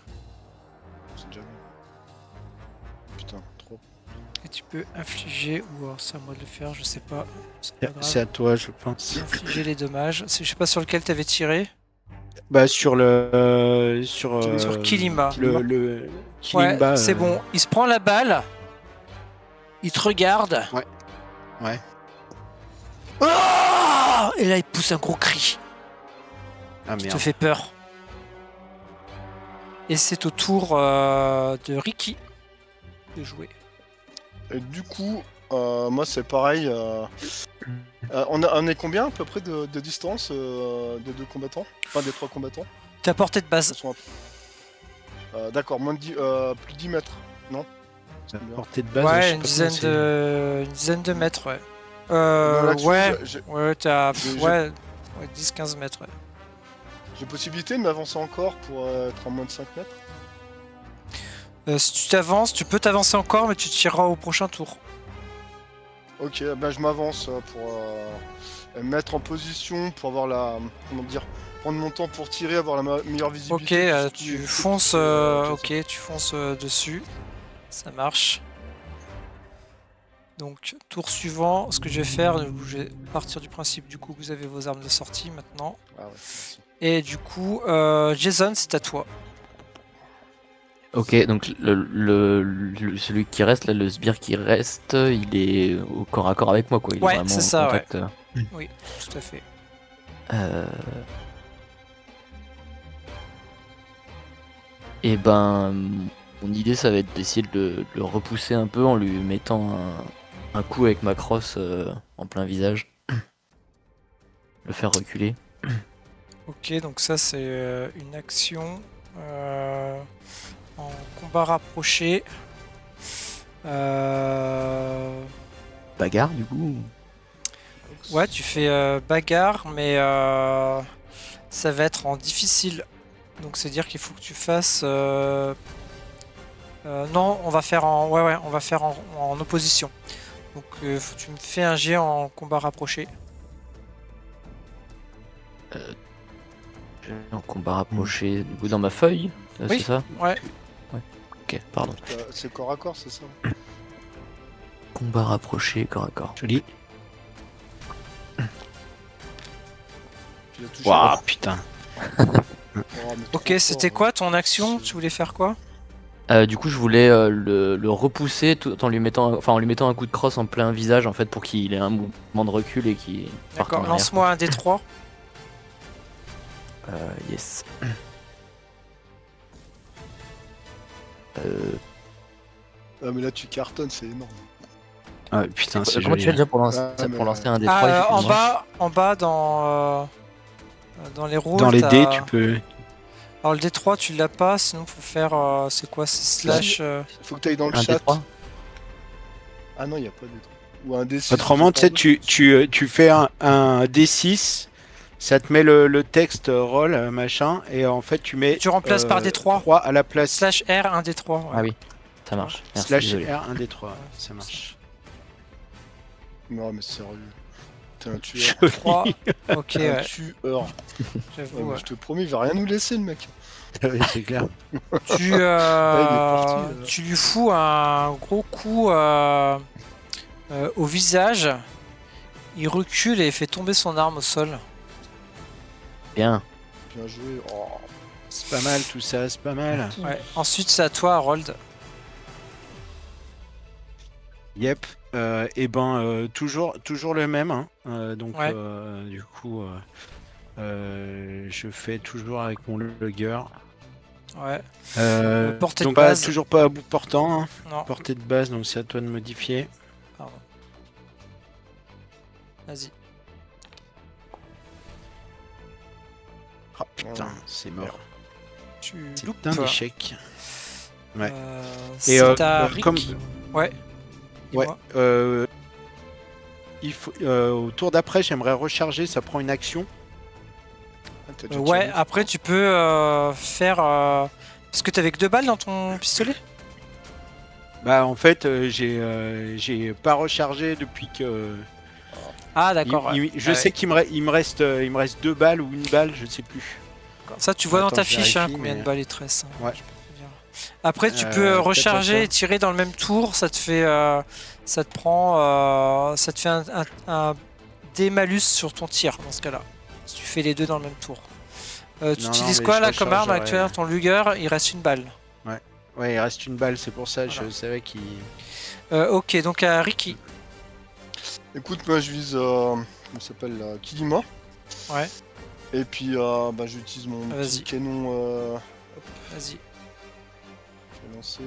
C'est déjà bien. Putain, trop. et tu peux infliger, ou alors c'est à moi de le faire, je sais pas. C'est pas grave. C'est à toi, je pense. Infliger les dommages. Je sais pas sur lequel t'avais tiré. Bah, sur le. Sur Kilima. Le Ouais, Kilimba. c'est bon. Il se prend la balle. Il te regarde. Ouais. Oh et là, il pousse un gros cri Ah qui te merde. fait peur. Et c'est au tour de Ricky de jouer. Et du coup, moi c'est pareil. On est combien à peu près de distance des deux combattants? Enfin, des trois combattants? T'es à portée de base. Ils sont d'accord, moins de 10, plus de 10 mètres, non? C'est combien? Portée de base, je Ouais, sais une pas dizaine comment c'est. une dizaine de mètres, ouais. Non, là-dessus, Ouais, ouais, t'as j'ai- ouais, 10-15 mètres, ouais. j'ai possibilité de m'avancer encore pour être à moins de 5 mètres? Si tu t'avances, tu peux t'avancer encore, mais tu tireras au prochain tour. Ok, ben je m'avance pour me mettre en position, pour avoir la. Comment dire? Prendre mon temps pour tirer, avoir la meilleure Ok, visibilité. surtout tu les- fonces, Jason. ok, tu fonces dessus. Ça marche. Donc, tour suivant, ce que je vais faire, je vais partir du principe du coup que vous avez vos armes de sortie maintenant. Ah ouais, merci. Et du coup, Jason, c'est à toi. Ok, donc celui qui reste, là, le sbire qui reste, il est au corps à corps avec moi, quoi. Il Ouais, est vraiment c'est en ça, contact. Oui, tout à fait. Et ben, mon idée, ça va être d'essayer de le repousser un peu en lui mettant un coup avec ma crosse en plein visage. Le faire reculer. Ok, donc ça c'est une action en combat rapproché. Bagarre, du coup. Ouais, tu fais bagarre, mais ça va être en difficile. Donc c'est dire qu'il faut que tu fasses. Non, on va faire en. Ouais, on va faire en opposition. Donc faut que tu me fais un jet en combat rapproché. En combat rapproché, du coup, dans ma feuille, Oui. c'est ça? Ouais. Ok, pardon. C'est corps à corps, c'est ça? Combat rapproché, corps à corps. Joli. Tu l'as touché. Waouh, putain. Oh, mais Ok, trop c'était fort, quoi ton action? Tu voulais faire quoi? Du coup, je voulais le repousser tout en lui mettant, en lui mettant un coup de crosse en plein visage, en fait, pour qu'il ait un mouvement de recul et qu'il parte en D'accord, arrière. lance-moi un D3. Yes. Ah, mais là, tu cartonnes, c'est énorme. Ah, putain, c'est Comment joli. tu fais déjà pour lancer, Ah, mais pour lancer un D3 Ah, excuse-moi. en bas dans les rôles. Dans les dés, t'as- tu peux. Alors le D3 tu l'as pas, sinon faut faire. C'est quoi? C'est slash. Faut que tu ailles dans le Un chat. D3. Ah non, il n'y a pas de D3. Ou un D6. Autrement, tu sais, tu fais un D6, ça te met le texte roll, machin, et en fait, tu mets. Tu remplaces par D3. 3 à la place. Slash R 1 D3. Ouais. Ah oui, ça marche. Merci, Slash désolé. R, 1 D3, ça marche. Non, mais sérieux. T'es un tueur. 3. Ok, T'es un ouais, tueur. j'avoue. Ouais, mais Ouais. je te promets, il va rien nous laisser, le mec. Oui, c'est clair. Tu, parti, là. tu lui fous un gros coup au visage. Il recule et fait tomber son arme au sol. Bien. Bien joué. Oh. C'est pas mal tout ça, c'est pas mal. Ouais. Ensuite, c'est à toi, Harold. Yep. Et ben, toujours le même. Hein. Donc, Ouais. du coup, je fais toujours avec mon lugger. Ouais. Portée de donc, base. toujours pas à bout portant. Hein. Non, Portée de base, donc c'est à toi de modifier. pardon. Vas-y. Ah putain, Ouais. c'est mort. Tu C'est loupes. un échec. Ouais. C'est Et à Rick. comme. Ouais. Ouais. Dis-moi. Il faut, au tour d'après, j'aimerais recharger, ça prend une action. Ah, t'as déjà Ouais, tiré. après tu peux faire. Parce que t'avais que 2 balles dans ton pistolet? Bah en fait, j'ai pas rechargé depuis que. Ah, d'accord. ouais. Je Ouais. sais qu'il me reste 2 balles ou une balle, je sais plus. Ça, tu vois dans Attends, ta je fiche hein, vérifie, combien mais- de balles il te reste. hein, Ouais. je peux te dire. Après, tu peux peut-être recharger ça. et tirer dans le même tour. Ça te fait. Ça te fait un dé malus sur ton tir dans ce cas-là. Si tu fais les deux dans le même tour. Tu Non, utilises mais quoi je là comme arme rechargerai. actuelle? Ton Luger, il reste une balle. Ouais, il reste une balle, c'est pour ça, Voilà. je savais qu'il. Ok, donc à Ricky. Écoute, moi, je vise. Comment ça s'appelle là, Kilima. Ouais, Et puis, j'utilise mon Ah, petit vas-y. canon. vas-y. Je vais lancer.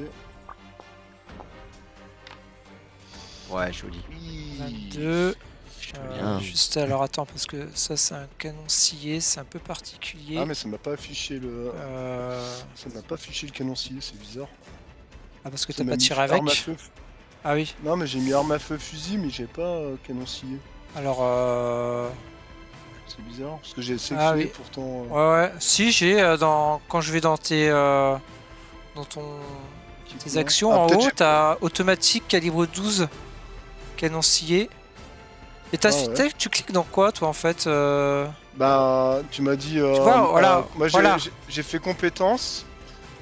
Ouais, joli. 22. Bien. Juste alors attends, parce que ça c'est un canon scié, c'est un peu particulier. Ah, mais ça m'a pas affiché le. Euh, Ça m'a pas affiché le canon scié, c'est bizarre. Ah, parce que Ça t'as m'a pas mis tiré arme à avec? feu. Ah oui. Non, mais j'ai mis arme à feu fusil, mais j'ai pas canon scié. Alors, C'est bizarre, parce que j'ai sélectionné Ah oui. pourtant. ouais. Si, j'ai quand je vais dans dans tes équipement. actions Ah, en peut-être haut, j'ai- t'as automatique calibre 12 canon scié. Et Ah ouais. tu cliques dans quoi toi en fait Bah, tu m'as dit. vois, voilà, moi, j'ai voilà. j'ai fait compétences.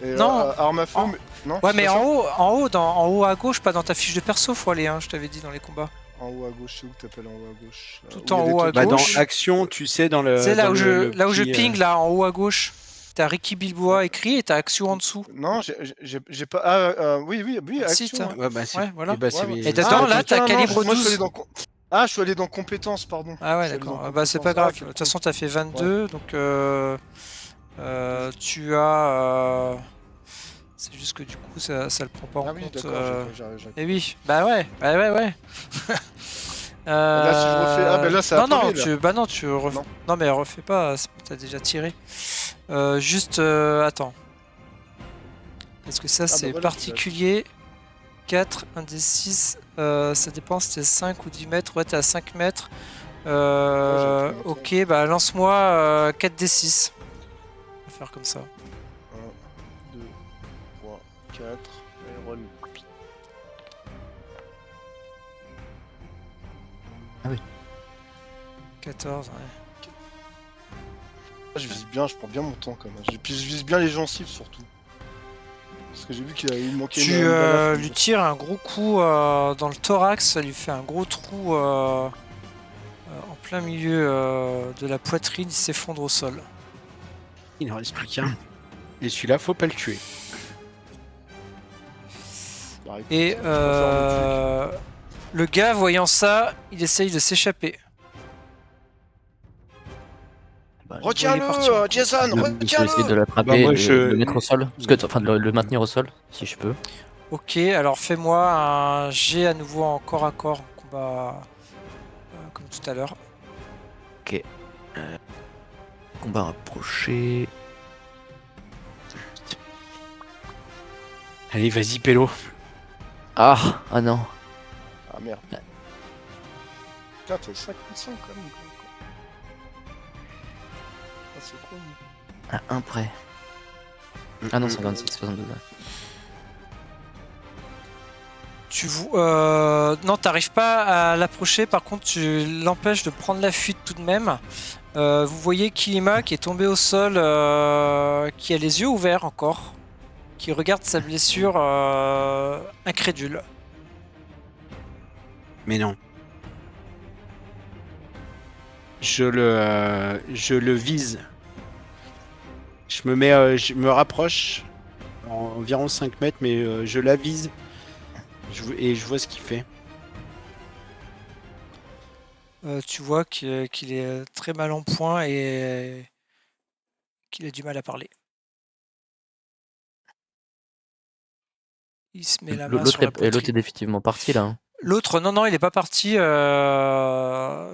Et, Non. arme à feu, En- mais. Non, Ouais, c'est mais pas ça en haut à gauche, pas dans ta fiche de perso, faut aller, hein, je t'avais dit dans les combats. En haut à gauche, c'est où que t'appelles en haut à gauche Tout où il y a en des haut à trucs- Bah, dans gauche. action, tu sais, dans le. C'est là dans où le là où je petit, ping, là, en haut à gauche. T'as Ricky Bilboa écrit et t'as action en dessous. Non, j'ai pas. Ah, oui, Si, action. t'as- Ouais, bah, c'est. Ouais, voilà. eh bah, Ouais, c'est- ouais. Et c'est- dedans, là, putain, t'as non, calibre moi, je suis 12. allé dans Ah, je suis allé dans compétences, pardon. Ah ouais, Je suis allé d'accord. dans Bah, c'est pas compétences. grave. Ah, De toute façon, t'as fait 22, donc tu as. C'est juste que du coup, ça le prend pas en Ah oui, compte. d'accord. Et oui, bah ouais. Là, si je refais- ah, bah là, ça a non, paumé, là. non, tu refais. Non. Non, mais refais pas, t'as déjà tiré. Juste, attends. Parce que ça, c'est voilà, particulier. 4, 1 des 6, ça dépend si t'es 5 ou 10 mètres. Ouais, t'es à 5 mètres. j'ai un peu Ok, bah lance-moi 4d6. On va faire comme ça. 1, 2, 3, 4. Et roll. 14, ouais. Ah, je vise bien, je prends bien mon temps quand même. Puis je vise bien les gencives surtout. Parce que j'ai vu qu'il manquait Tu une balafre. lui tires un gros coup dans le thorax, ça lui fait un gros trou en plein milieu de la poitrine, il s'effondre au sol. Il n'en reste plus qu'un. Et celui-là, faut pas le tuer. Bah, écoute, Et je préfère le le gars, voyant ça, il essaye de s'échapper. Bah, truc. il est parti en Retiens-le, Jason, je vais essayer de retiens-le. l'attraper Bah, moi, et de je- le mettre au sol. Enfin, de le maintenir au sol, si je peux. Ok, alors fais-moi un jet à nouveau en corps à corps, en combat comme tout à l'heure. Combat rapproché. Allez, vas-y, Pélo. Ah non. Ah merde. Putain, t'as 55 quand même. Ah, c'est quoi lui À un près. Ah non, 56, 62. Non, t'arrives pas à l'approcher, par contre tu l'empêches de prendre la fuite tout de même. Vous voyez Kilima qui est tombé au sol, qui a les yeux ouverts encore, qui regarde sa blessure incrédule. Mais non. Je le vise. Je me rapproche environ 5 mètres, mais je la vise. Et je vois ce qu'il fait. Tu vois qu'il est très mal en point et qu'il a du mal à parler. Il se met la main sur la L'autre est poitrine. définitivement parti là. Hein. L'autre, non, il est pas parti.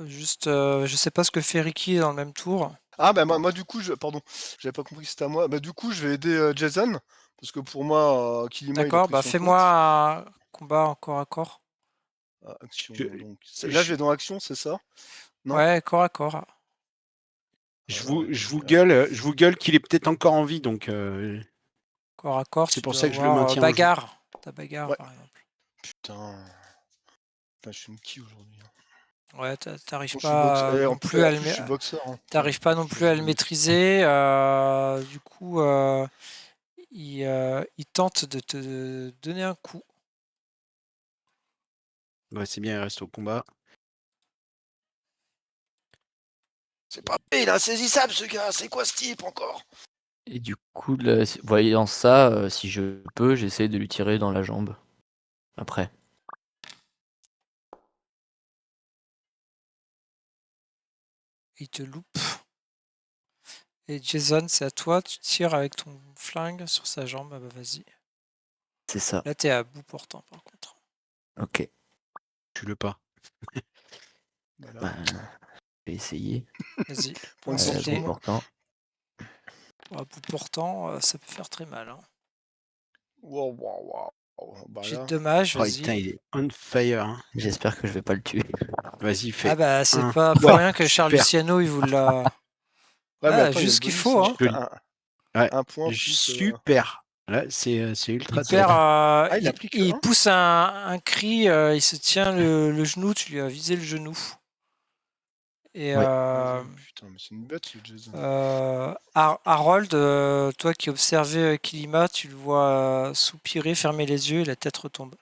Juste, je sais pas ce que fait Ricky dans le même tour. Ah bah moi du coup, pardon, j'avais pas compris que c'était à moi. Bah du coup, je vais aider Jason. Parce que pour moi, Kilima, il a D'accord, pris bah son fais-moi compte. un combat en corps à corps. Ah, action, Je- donc. Là, je vais dans action, c'est ça? Non. Ouais, corps à corps. Je vous gueule qu'il est peut-être encore en vie, donc Corps à corps, C'est tu pour dois ça que je le avoir, maintiens en jeu. bagarre. Ta bagarre, Ouais. par exemple. Putain. Putain, je suis une qui aujourd'hui? Ouais, t'arrives Bon, je suis pas boxeur. non En plus à plus, le je suis boxeur. Hein. t'arrives pas non plus à le maîtriser. Du coup, il tente de te donner un coup. ouais, c'est bien, il reste au combat. C'est pas vrai, il est insaisissable ce gars. C'est quoi ce type encore? Et du coup, là, voyant ça, si je peux, j'essaie de lui tirer dans la jambe. Après. Il te loupe. Et Jason, c'est à toi. Tu tires avec ton flingue sur sa jambe. Ah bah vas-y. C'est ça. Là, t'es à bout portant, par contre. Ok. Tue-le pas. Voilà. Bah, je vais essayer. Vas-y. Point de Ouais, sang c'est sur moi. Important. À bout portant, ça peut faire très mal. Hein. Wow, wow, wow. Bah J'ai de là. dommages, Oh, putain, vas-y. il est on fire. Hein. J'espère que je vais pas le tuer. Vas-y, fais. Ah bah, c'est un. pas pour rien que Super. Charles Luciano, il vous l'a... Ouais, mais Ah, attends, il y a juste le ce qu'il bonus, faut, hein. hein. Ouais. Un point plus. Super. Là, c'est ultra Il perd, top. Ah, il a pris que il un. pousse un cri, il se tient le genou, tu lui as visé le genou. Et Ouais. Putain, mais c'est une bête le Jason. Harold, toi qui observais Kilima, tu le vois soupirer, fermer les yeux et la tête retombe.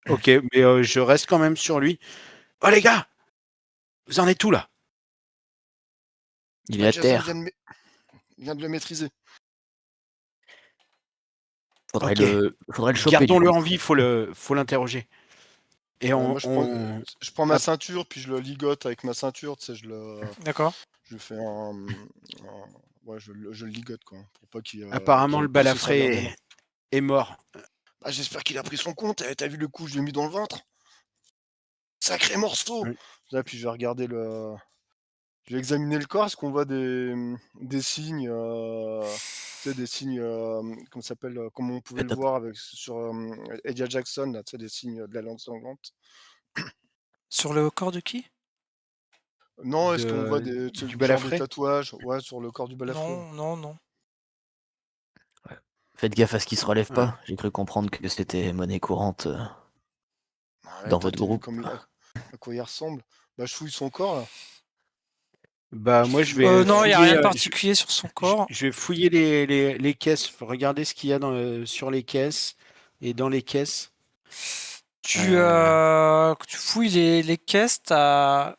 Ok, mais je reste quand même sur lui. Oh les gars, vous en êtes où là? Il est à Jason terre. vient de le maîtriser. Faudrait Ok. le choper. Gardons-le du coup. en vie, faut l'interroger. Et Moi, je prends ma ceinture, puis je le ligote avec ma ceinture, tu sais, D'accord. je fais ouais, je le ligote, quoi, pour pas qu'il apparemment qu'il le puisse se servir de balafré moi. est mort. Bah, j'espère qu'il a pris son compte. T'as vu le coup que je lui ai mis dans le ventre? Sacré morceau! Oui. Là, puis je vais regarder je vais examiner le corps. Est-ce qu'on voit des signes sais, des signes, comment ça s'appelle, comme on pouvait le voir avec, sur Eddie Jackson, là, tu sais, des signes de la langue sanglante. Sur le corps de qui? Non, est-ce qu'on voit Du genre des balafré. tatouages sur le corps du balafré? Non, non, non. Faites gaffe à ce qu'il se relève Ouais. pas. J'ai cru comprendre que c'était monnaie courante Ah ouais, dans toi, votre t'as vu groupe. comme à quoi il ressemble? Bah, je fouille son corps, là. Bah moi je vais Non, il n'y a fouiller, rien de particulier sur son corps. je vais fouiller les caisses, regarder ce qu'il y a sur les caisses et dans les caisses. Tu fouilles les caisses, tu as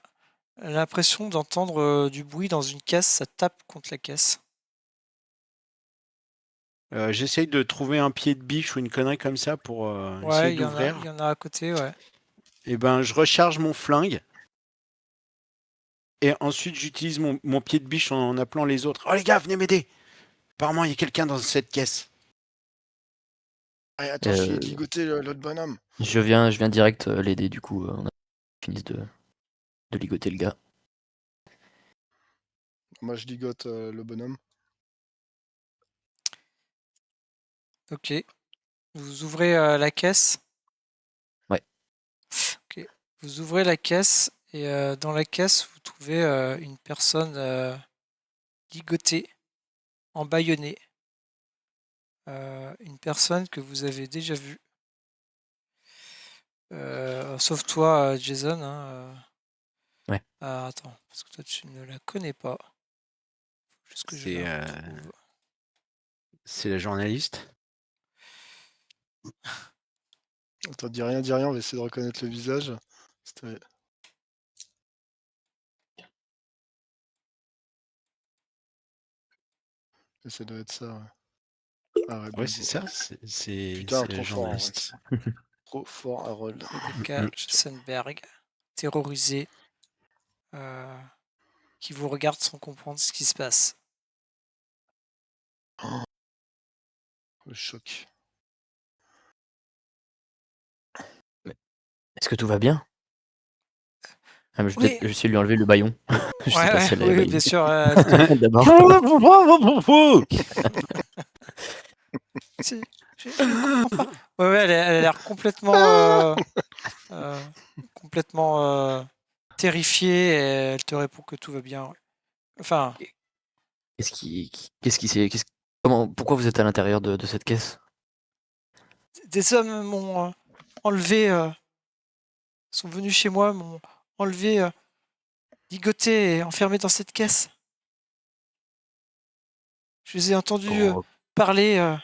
l'impression d'entendre du bruit dans une caisse, ça tape contre la caisse. J'essaye de trouver un pied de biche ou une connerie comme ça pour Ouais, essayer il y d'ouvrir. en a à côté, ouais. Et ben je recharge mon flingue. Et ensuite j'utilise mon pied de biche en appelant les autres. Oh les gars, venez m'aider. Apparemment il y a quelqu'un dans cette caisse. Ah, attends, je finis de ligoter l'autre bonhomme. Je viens direct l'aider, du coup. On a fini de ligoter le gars. Moi, je ligote le bonhomme. Ok. Vous ouvrez la caisse. Ouais. Ok. Vous ouvrez la caisse et dans la caisse, vous trouvez une personne ligotée, embaillonnée. Une personne que vous avez déjà vue. Sauf toi, Jason. Hein, Ouais. Attends, parce que toi, tu ne la connais pas. Faut juste que je C'est la retrouve. c'est la journaliste. Attends, dis rien, on va essayer de reconnaître le visage. C'était- Ça doit être ça, ouais. Ah ouais, Ouais bingo. c'est ça. C'est Putain, la trop fort, en journaliste. Trop fort, Harold. Rebecca Schessenberg, terrorisée, qui vous regarde sans comprendre ce qui se passe. Le choc. Est-ce que tout va bien? Ah, mais je vais Oui. peut-être essayer de lui enlever le baillon. Je sais pas si elle a le oui, baillon. bien sûr. D'abord. Je comprends pas. Ouais, elle a l'air complètement terrifiée et elle te répond que tout va bien. Ouais. Enfin, Qu'est-ce qui s'est. Pourquoi vous êtes à l'intérieur de cette caisse? des hommes m'ont enlevé, sont venus chez moi, m'ont enlevé, ligoté et enfermé dans cette caisse. Je les ai entendus Oh, parler.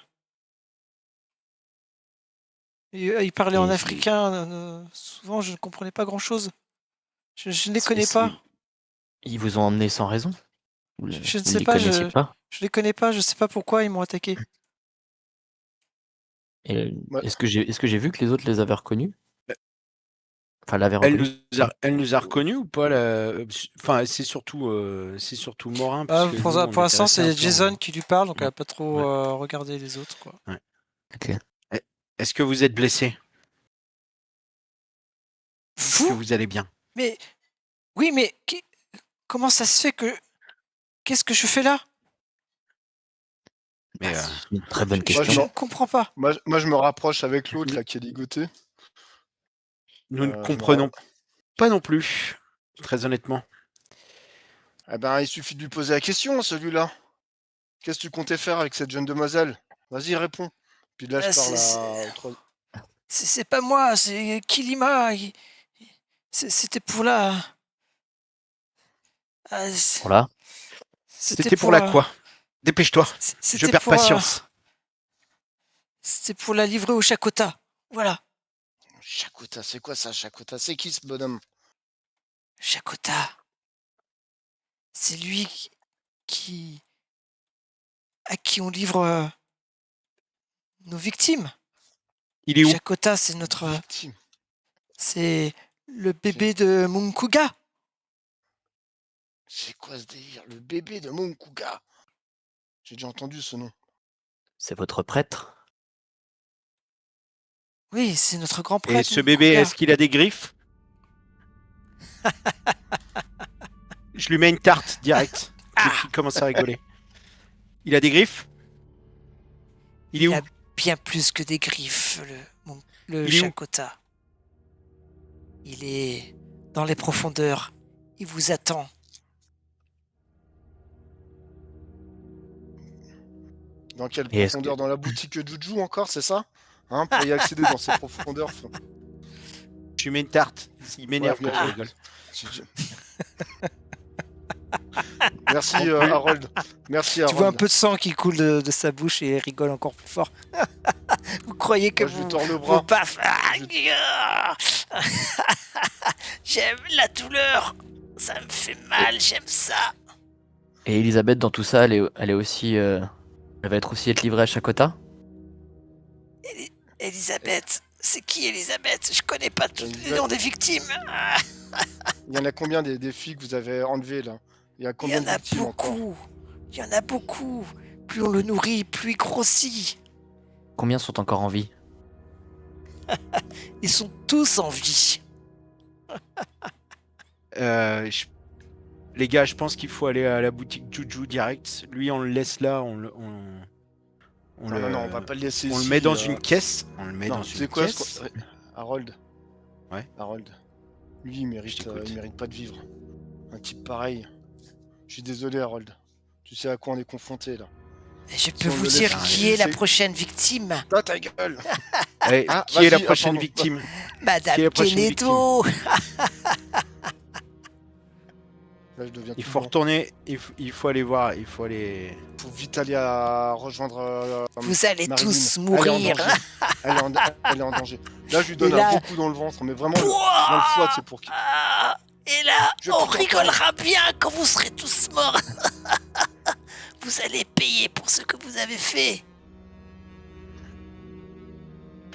Ils parlaient en et africain. Souvent, je ne comprenais pas grand-chose. Je ne les c'est- connais c'est- pas. Ils vous ont emmené sans raison? Vous Je ne vous sais les pas. connaissiez pas? Je les connais pas. Je sais pas pourquoi ils m'ont attaqué. Et Ouais. est-ce que j'ai vu que les autres les avaient reconnus? Enfin, l'avaient Elle reconnu? nous a reconnus ou pas Enfin c'est surtout Morin parce que nous, on Pour était l'instant, restés un c'est peu Jason en- qui lui parle, donc elle n'a pas trop Ouais. regardé les autres. Quoi. Ok. Est-ce que vous êtes blessé? Est-ce que Vous? vous allez bien? Mais oui, mais comment ça se fait que... Qu'est-ce que je fais là? Mais C'est une très bonne Moi, question. Je ne comprends pas. Moi, je me rapproche avec l'autre là qui est ligoté. nous ne je me comprenons pas non plus, très honnêtement. Eh ben, il suffit de lui poser la question, celui-là. Qu'est-ce que tu comptais faire avec cette jeune demoiselle? Vas-y, réponds. Puis là, je parle au troisième. C'est pas moi, c'est Kilima. C'était pour la... Voilà. C'était pour la quoi? Dépêche-toi, je perds patience. C'était pour la livrer au Chakota. Voilà. Chakota, c'est quoi ça, Chakota? C'est qui ce bonhomme? Chakota. C'est lui à qui on livre nos victimes. Il est où? Chakota, c'est notre... Victime. C'est le bébé de Munkuga. C'est quoi ce délire? Le bébé de Munkuga. J'ai déjà entendu ce nom. C'est votre prêtre? Oui, c'est notre grand Et prêtre. ce bébé, Munkuga. est-ce qu'il a des griffes? Je lui mets une tarte direct. Il commence à rigoler. Il a des griffes? Il est Il où? a bien plus que des griffes, le Il est où? Chakota. Il est dans les profondeurs. Il vous attend. Dans quelle Et est-ce profondeur? Dans la boutique Juju encore, c'est ça? Hein, pour y accéder dans ces profondeurs. Je lui mets une tarte. Il m'énerve Ouais, quand je mais- rigole. Merci En plus- Harold. Merci Tu vois un Harold. peu de sang qui coule de sa bouche et il rigole encore plus fort. Vous croyez que Moi, je lui vous... tords le vous bras. paf. J'aime la douleur. Ça me fait mal, j'aime ça. Et Elisabeth, dans tout ça, elle est aussi. Elle va être livrée à Chakota. Elisabeth, c'est qui Elisabeth? Je connais pas tous les Elisabeth. noms des victimes. Il y en a combien des filles que vous avez enlevées là? Il y a Il y combien en de a victimes encore? beaucoup. Il y en a beaucoup. Plus on le nourrit, plus il grossit. Combien sont encore en vie? Ils sont tous en vie. Les gars, je pense qu'il faut aller à la boutique Juju direct. Lui, on le laisse là. On Non, on va pas le laisser on le ici, met dans une caisse. On le met Non, dans tu sais une quoi, caisse. Harold. Ouais. Harold. Lui, il mérite, t'écoute. il mérite pas de vivre. Un type pareil. Je suis désolé, Harold. Tu sais à quoi on est confronté là. Et je Si peux on vous le dire laisse qui est la c'est- prochaine victime. Ah, ta gueule. Eh, Ah, qui est la vas-y, prochaine pardon. victime? Madame Qui est la prochaine Kenedo. Là, je deviens Il tout faut blanc. retourner. Il faut aller voir. Il faut aller. Faut vite aller à rejoindre. Vous allez Marilyn. tous Elle est en mourir. danger. Elle est en danger. Là, je lui donne Et là- un beau coup dans le ventre, mais vraiment dans le Pouah foie, c'est pour qui. Ah, et là, Je on te comprends. rigolera bien quand vous serez tous morts. Vous allez payer pour ce que vous avez fait.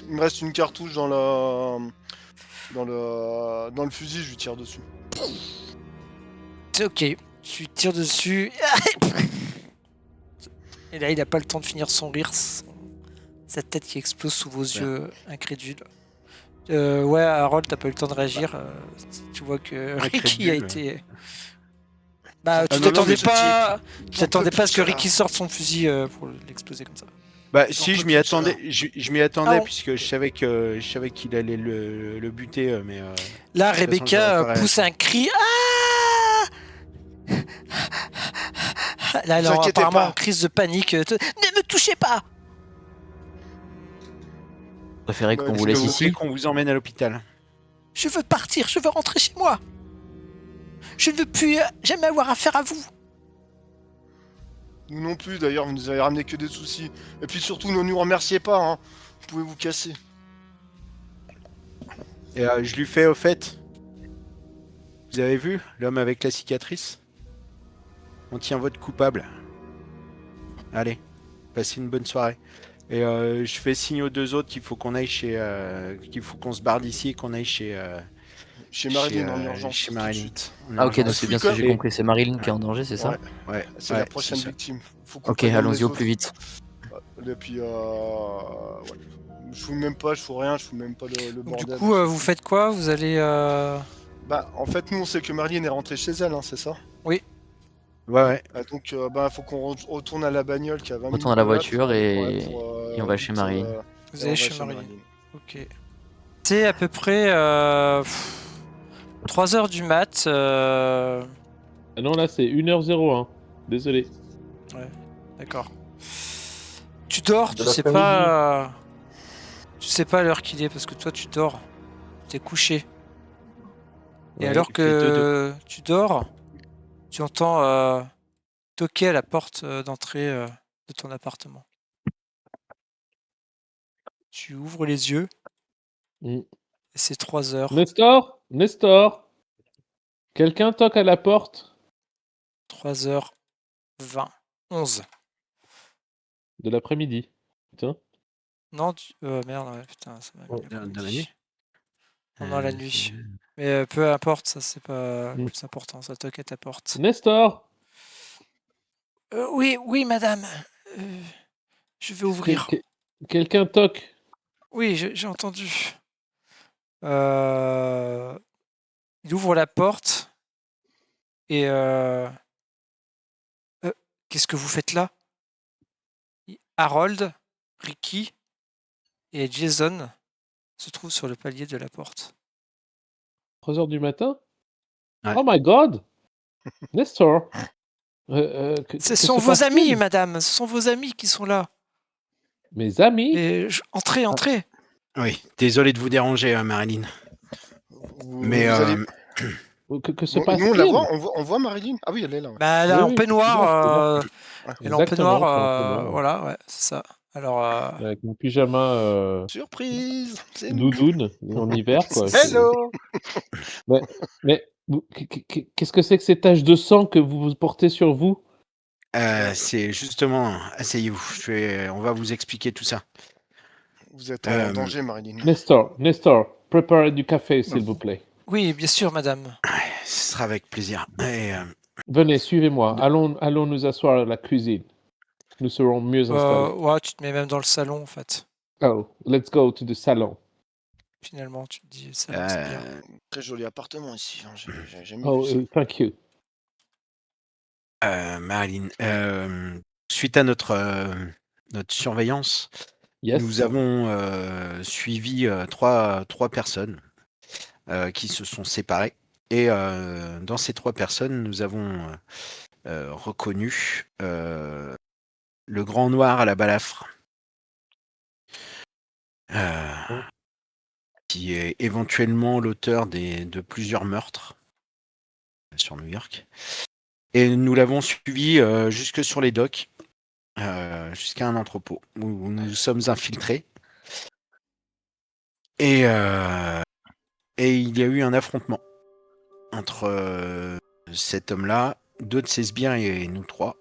Il me reste une cartouche dans le fusil, je lui tire dessus. C'est ok, tu tires dessus. Et là, il n'a pas le temps de finir son rire. Sa tête qui explose sous vos yeux incrédules. Ouais, Harold, t'as pas eu le temps de réagir. Tu vois que Ricky a Incrédule, été. Bah, tu non, non, t'attendais mais je pas. Tu t'attendais pas à ce que pitié, là. Ricky sorte son fusil pour l'exploser comme ça. Bah J'en si, peux je m'y plus, attendais. Je m'y attendais Ah, on- puisque je savais qu'il allait le buter, mais. Là, façon, Rebecca j'aurais pas pousse un cri. Ah là, elle Vous est inquiétez apparemment pas. en crise de panique. Ne me touchez pas. Vous préférez Ouais, qu'on parce vous que laisse vous ici? Qu'on vous emmène à l'hôpital. Je veux partir. Je veux rentrer chez moi. Je ne veux plus jamais avoir affaire à vous. Nous non plus, d'ailleurs, vous nous avez ramené que des soucis. Et puis surtout, ne nous remerciez pas, hein. Vous pouvez vous casser. Et je lui fais au fait. Vous avez vu l'homme avec la cicatrice? On tient votre coupable. Allez, passez une bonne soirée. Et je fais signe aux deux autres qu'il faut qu'on aille qu'il faut qu'on se barre d'ici et qu'on aille chez Chez Marilyn, en chez urgence. chez tout de Marilyn. suite. Ah ok, donc Urgence. c'est bien ce que j'ai compris. C'est Marilyn qui est en danger, c'est ça? Ouais. Ouais, C'est ouais, la prochaine c'est ça. victime. Faut qu'on Ok, prévienne allons-y les au autres. plus vite. Et puis, ouais. Je fous même pas, je fous rien, je fous même pas le Donc, bordel. du coup, vous faites quoi? Vous allez. Bah, en fait, nous, on sait que Marilyn est rentrée chez elle, hein, c'est ça? Ouais. Donc, bah, faut qu'on retourne à la bagnole qui a 20 Retourne à la minutes de là voiture pour- et- ouais, pour, et on va chez vite, Marilyn. Vous et allez on va chez Marilyn. Ok. C'est à peu près 3 heures du mat. Ah non, là, c'est 1h01. Désolé. D'accord. Tu dors, De tu sais l'après-midi. pas. Tu sais pas l'heure qu'il est parce que toi tu dors. T'es couché. Et Ouais, alors il fait deux, que tu dors, tu entends toquer à la porte d'entrée de ton appartement. Tu ouvres les yeux Mm. et c'est 3 heures. Nestor, quelqu'un toque à la porte 3h20. 11. de l'après-midi. Putain. Non, merde, ouais, putain, ça m'a mis Dans la l'après-midi. nuit. Non, la nuit. Mais peu importe, ça c'est pas le Mm. plus important, ça toque à ta porte. Nestor, Oui, madame. Je vais ouvrir. quelqu'un toque. Oui, j'ai entendu. Il ouvre la porte et qu'est-ce que vous faites là? Harold, Ricky et Jason se trouvent sur le palier de la porte. 3h du matin? Ouais. Oh my god! Nestor! Ce sont vos amis, madame. Ce sont vos amis qui sont là. Mes amis? Et entrez, entrez. Oui, désolé de vous déranger, Marilyn. Mais vous allez- Que se Nous, passe-t-il? on la voit, on voit Marilyn. Ah oui, elle est là. Ouais. Bah, elle est Oui, en oui, peignoir. je suis Elle est en Exactement, peignoir. je suis en peignoir. Voilà, ouais, c'est ça. Alors, Avec mon pyjama Surprise, c'est nous. doudoune en hiver, quoi. Hello. Mais qu'est-ce que c'est que ces taches de sang que vous portez sur vous? C'est justement, asseyez-vous, on va vous expliquer tout ça. Vous êtes en danger, Marilyn. Nestor, préparez du café, s'il vous plaît. oui, bien sûr, madame. Ce sera avec plaisir. Et, Venez, suivez-moi. Allons nous asseoir à la cuisine. Nous serons mieux installés. Ouais, tu te mets même dans le salon, en fait. Oh, let's go to the salon. Finalement, tu te dis, salon, c'est bien. Très joli appartement ici. Hein. J'ai jamais Oh, vu ça. thank you. Marilyn, suite à notre surveillance, Yes. nous avons suivi trois personnes qui se sont séparées. Et dans ces 3 personnes, nous avons reconnu le grand noir à la balafre, qui est éventuellement l'auteur de plusieurs meurtres sur New York. Et nous l'avons suivi jusque sur les docks, jusqu'à un entrepôt où nous sommes infiltrés. Et il y a eu un affrontement entre cet homme-là, 2 de ses sbires et nous 3.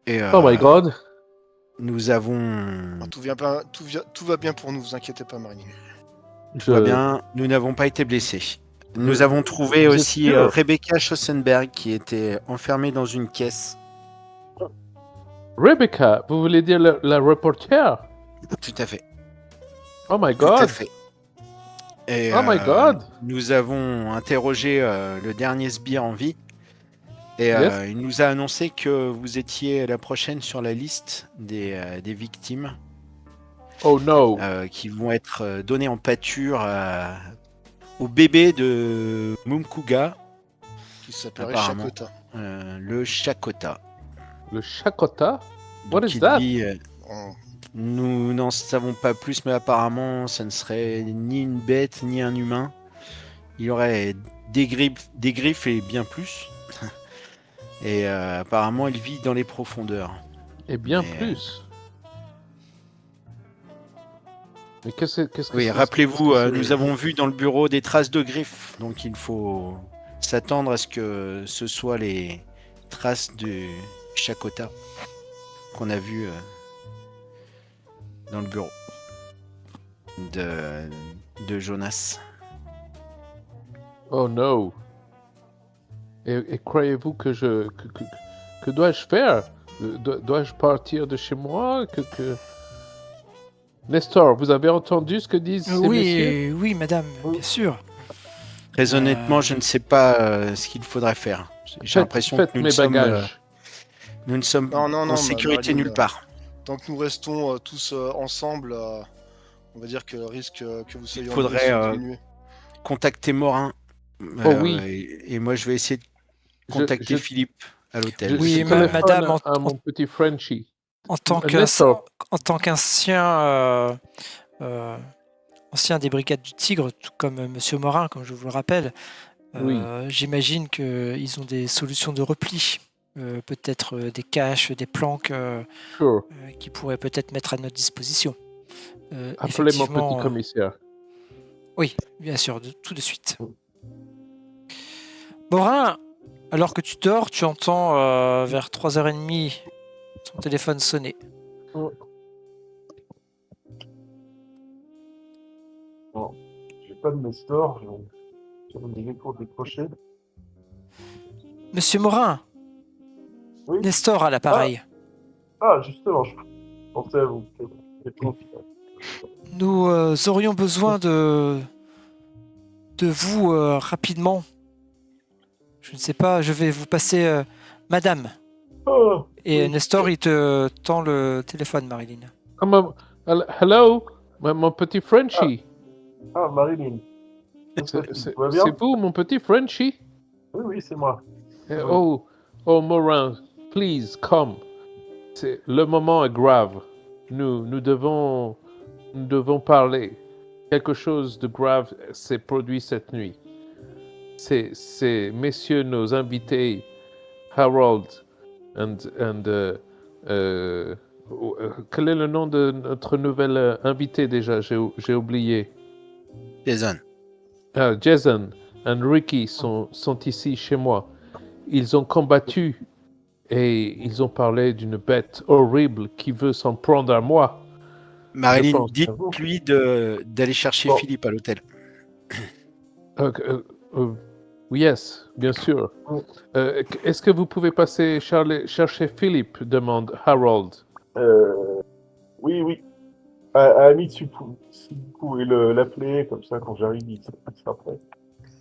Et, Oh my god. nous avons... Ah, tout va bien pour nous, vous inquiétez pas, Marilyn. Tout va bien, nous n'avons pas été blessés. Nous avons trouvé Vous êtes aussi sûr? Rebecca Schossenberg qui était enfermée dans une caisse. Rebecca, vous voulez dire la reporter? Tout à fait. Oh my Tout à god. fait. Et, Oh my god. nous avons interrogé le dernier sbire en vie. Et Yes. il nous a annoncé que vous étiez la prochaine sur la liste des victimes Oh no. qui vont être données en pâture au bébé de Mumkuga, Qui s'appellerait Apparemment. Chakota. le Chakota. Le Chakota? What Donc, is that? dit, Oh. nous n'en savons pas plus, mais apparemment, ça ne serait ni une bête ni un humain. Il aurait des griffes et bien plus. Et apparemment, il vit dans les profondeurs. Et bien Mais, plus. Mais qu'est-ce que Oui, c'est- rappelez-vous, qu'est-ce que nous c'est- avons vu dans le bureau des traces de griffes. Donc il faut s'attendre à ce que ce soit les traces de Chakota qu'on a vu dans le bureau de Jonas. Oh no. Et croyez-vous que que dois-je faire? Dois-je partir de chez moi? Nestor, vous avez entendu ce que disent ces messieurs? Oui, madame, bien sûr. Très honnêtement, je ne sais pas ce qu'il faudrait faire. J'ai l'impression que Faites mes bagages. nous ne sommes Non, en sécurité Marilyn, nulle part. Tant que nous restons tous ensemble, on va dire que le risque que vous soyez en faudrait, danger soit diminué. Contactez Morin. Oh oui. Et moi, je vais essayer de contacter je- Philippe à l'hôtel. Oui, je ma- téléphone madame, à mon petit Frenchie. En tant Nestor. qu'ancien ancien des brigades du Tigre, tout comme Monsieur Morin, comme je vous le rappelle, Oui. j'imagine qu'ils ont des solutions de repli, peut-être des caches, des planques Sure. qui pourraient peut-être mettre à notre disposition. Appelez mon Effectivement, petit commissaire. oui, bien sûr, tout de suite. Morin, alors que tu dors, tu entends vers 3h30 ton téléphone sonner. Bon, j'ai pas de Nestor, j'ai des échos décrochés. Monsieur Morin, Oui. Nestor à l'appareil. Ah, justement, je pensais à vous. Nous aurions besoin de vous rapidement. Je ne sais pas, je vais vous passer Madame. Oh, Et oui. Nestor, il te tend le téléphone, Marilyn. Hello, mon petit Frenchie. Ah, Marilyn. Tout va bien? C'est vous, mon petit Frenchie? Oui, oui, c'est moi. Oh, Morin, please, come. Le moment est grave. Nous devons parler. Quelque chose de grave s'est produit cette nuit. C'est messieurs nos invités, Harold quel est le nom de notre nouvel invité déjà? J'ai oublié. Jason. Jason et Ricky sont ici chez moi. Ils ont combattu et ils ont parlé d'une bête horrible qui veut s'en prendre à moi. Marilyn, pense. dites-lui d'aller chercher Bon. Philippe à l'hôtel. Yes, bien sûr. Est-ce que vous pouvez passer chercher Philippe? Demande Harold. Oui, oui. À la limite, si vous pouvez l'appeler, comme ça, quand j'arrive, il sera prêt.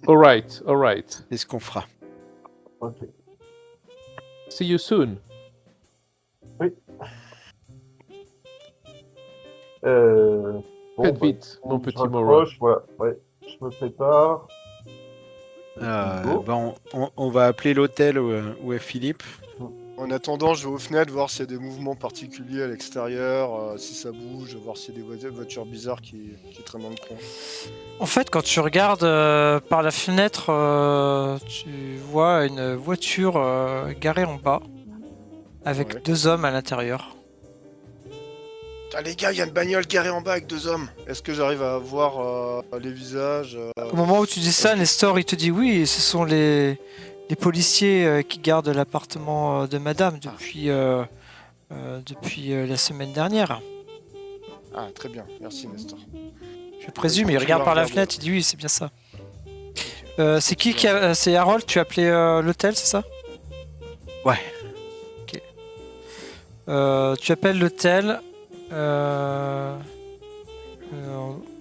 All right. C'est ce qu'on fera. Ok. See you soon. Bon, Faites vite, mon je petit Morin. raccroche, voilà. Ouais, je me prépare. On va appeler l'hôtel où est Philippe. En attendant, je vais aux fenêtres voir s'il y a des mouvements particuliers à l'extérieur, si ça bouge, voir s'il y a des voitures bizarres qui traînent dans le coin. En fait, quand tu regardes par la fenêtre, tu vois une voiture garée en bas, avec Ouais. 2 hommes à l'intérieur. Ah les gars, il y a une bagnole garée en bas avec 2 hommes. Est-ce que j'arrive à voir les visages Au moment où tu dis ça, Nestor, il te dit oui, ce sont les policiers qui gardent l'appartement de madame depuis la semaine dernière. Ah, très bien, merci Nestor. Je présume, Je il regarde par la regarde. fenêtre, il dit oui, c'est bien ça. C'est qui a... C'est Harold, tu as appelé l'hôtel, c'est ça? Ouais. Ok. Tu appelles l'hôtel. On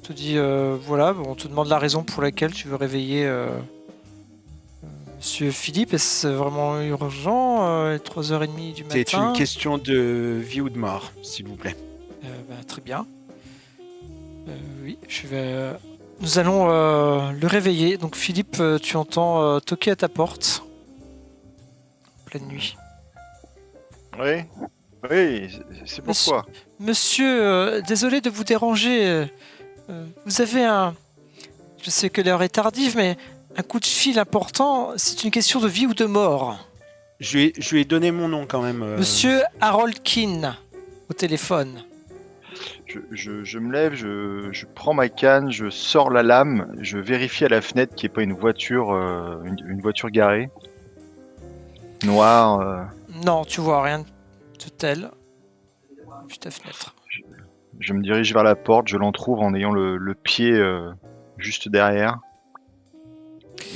te dit voilà, on te demande la raison pour laquelle tu veux réveiller Monsieur Philippe. Est-ce vraiment urgent? 3h30 du matin. C'est une question de vie ou de mort, s'il vous plaît. Très bien. Oui, je vais. Nous allons le réveiller. Donc Philippe, tu entends toquer à ta porte. En pleine nuit. Oui, c'est pourquoi. Monsieur, désolé de vous déranger. Vous avez un... Je sais que l'heure est tardive, mais un coup de fil important, c'est une question de vie ou de mort. Je lui ai donné mon nom quand même. Monsieur Harold Keane, au téléphone. Je me lève, je prends ma canne, je sors la lame, je vérifie à la fenêtre qu'il n'y ait pas une voiture, une voiture garée. Noire. Non, tu vois rien de tel. Depuis ta fenêtre. Je me dirige vers la porte, je l'entrouvre en ayant le pied juste derrière.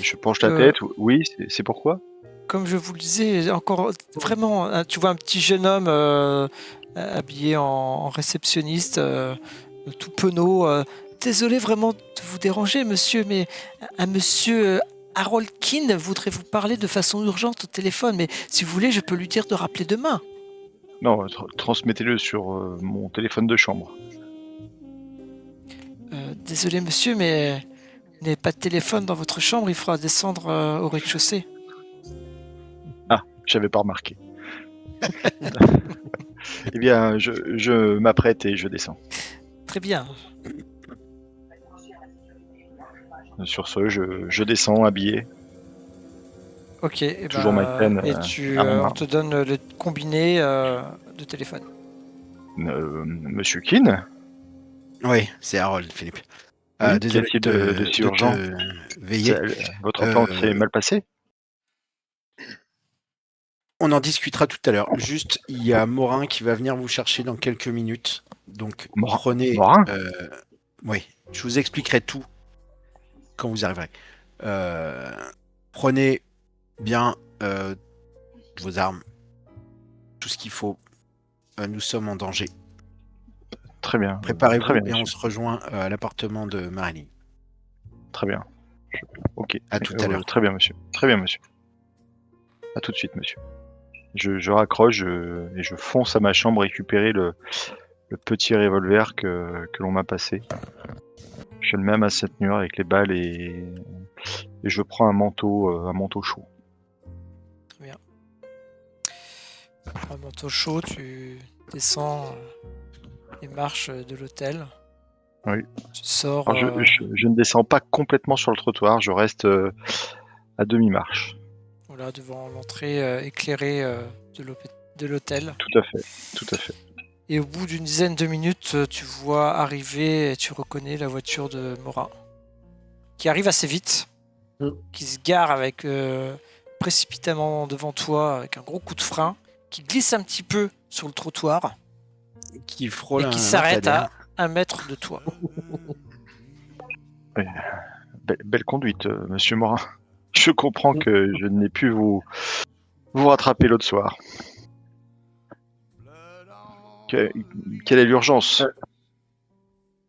Je penche la tête. Oui, c'est pourquoi? Comme je vous le disais, encore vraiment, tu vois un petit jeune homme habillé en réceptionniste, tout penaud. Désolé vraiment de vous déranger, monsieur, mais un monsieur Harold Keane voudrait vous parler de façon urgente au téléphone. Mais si vous voulez, je peux lui dire de rappeler demain. Non, transmettez-le sur mon téléphone de chambre. Désolé, monsieur, mais vous n'avez pas de téléphone dans votre chambre. Il faudra descendre au rez-de-chaussée. Ah, j'avais pas remarqué. Eh bien, je m'apprête et je descends. Très bien. Sur ce, je descends habillé. Ok. Et Toujours ma canne, et à mon on main. te donne le combiné de téléphone. Monsieur Keane? Oui, c'est Harold, Philippe. Oui, Désolé qu'y a-t-il de si urgent? veiller. Votre plan s'est mal passé? On en discutera tout à l'heure. Juste, il y a Morin qui va venir vous chercher dans quelques minutes. Donc, prenez... Morin? Oui, je vous expliquerai tout quand vous arriverez. Prenez bien vos armes, tout ce qu'il faut. Nous sommes en danger. Très bien. Préparez-vous Très bien, et on monsieur. se rejoint à l'appartement de Marilyn. Très bien. Ok. À tout à l'heure. Très bien, monsieur. Très bien, monsieur. À tout de suite, monsieur. Je raccroche et je fonce à ma chambre récupérer le le petit revolver que l'on m'a passé. Je le mets à ma ceinture avec les balles et je prends un manteau chaud. Très bien. Un manteau chaud, tu descends les marches de l'hôtel. Oui. Tu sors. Alors, je ne descends pas complètement sur le trottoir, je reste à demi-marche. Voilà, devant l'entrée éclairée de l'hôtel. Tout à fait. Et au bout d'une dizaine de minutes, tu vois arriver et tu reconnais la voiture de Morin. Qui arrive assez vite. Qui se gare avec précipitamment devant toi avec un gros coup de frein. Qui glisse un petit peu sur le trottoir. Qui frôle Et qui un s'arrête à lampadaire. 1 mètre de toi. Belle conduite, monsieur Morin. Je comprends que je n'ai pu vous rattraper l'autre soir. Quelle est l'urgence?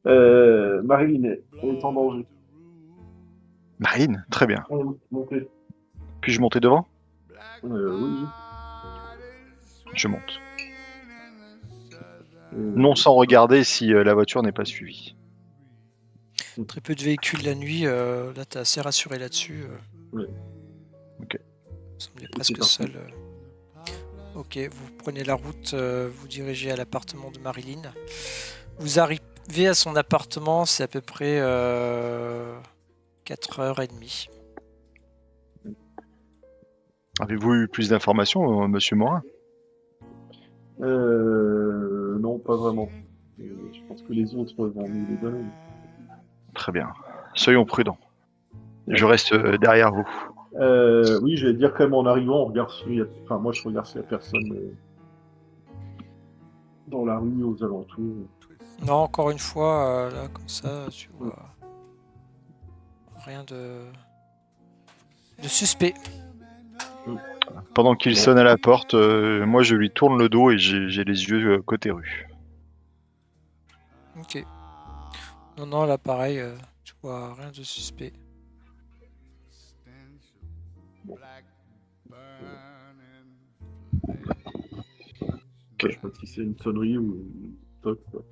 Marilyn est en danger. Marine, très bien. Montez. Puis-je monter devant? Oui. Je monte. Non sans regarder si la voiture n'est pas suivie. Très peu de véhicules la nuit. Là, t'es assez rassuré là-dessus. Ouais. Ok. Vous semblez presque seul. Ok, vous prenez la route, vous dirigez à l'appartement de Marilyn. Vous arrivez à son appartement, c'est à peu près 4h30. Avez-vous eu plus d'informations, monsieur Morin? Non, pas vraiment. Je pense que les autres vont nous les donner. Très bien. Soyons prudents. Je reste derrière vous. Oui, j'allais dire quand même en arrivant, on regarde s'il y a... Enfin, moi, je regarde s'il y a personne dans la rue, aux alentours. Non, encore une fois, là, comme ça, tu vois rien de suspect. Pendant qu'il sonne à la porte, moi je lui tourne le dos et j'ai les yeux côté rue. Ok. Non, là, pareil, tu vois rien de suspect. Je sais pas si c'est une sonnerie ou une toc, quoi.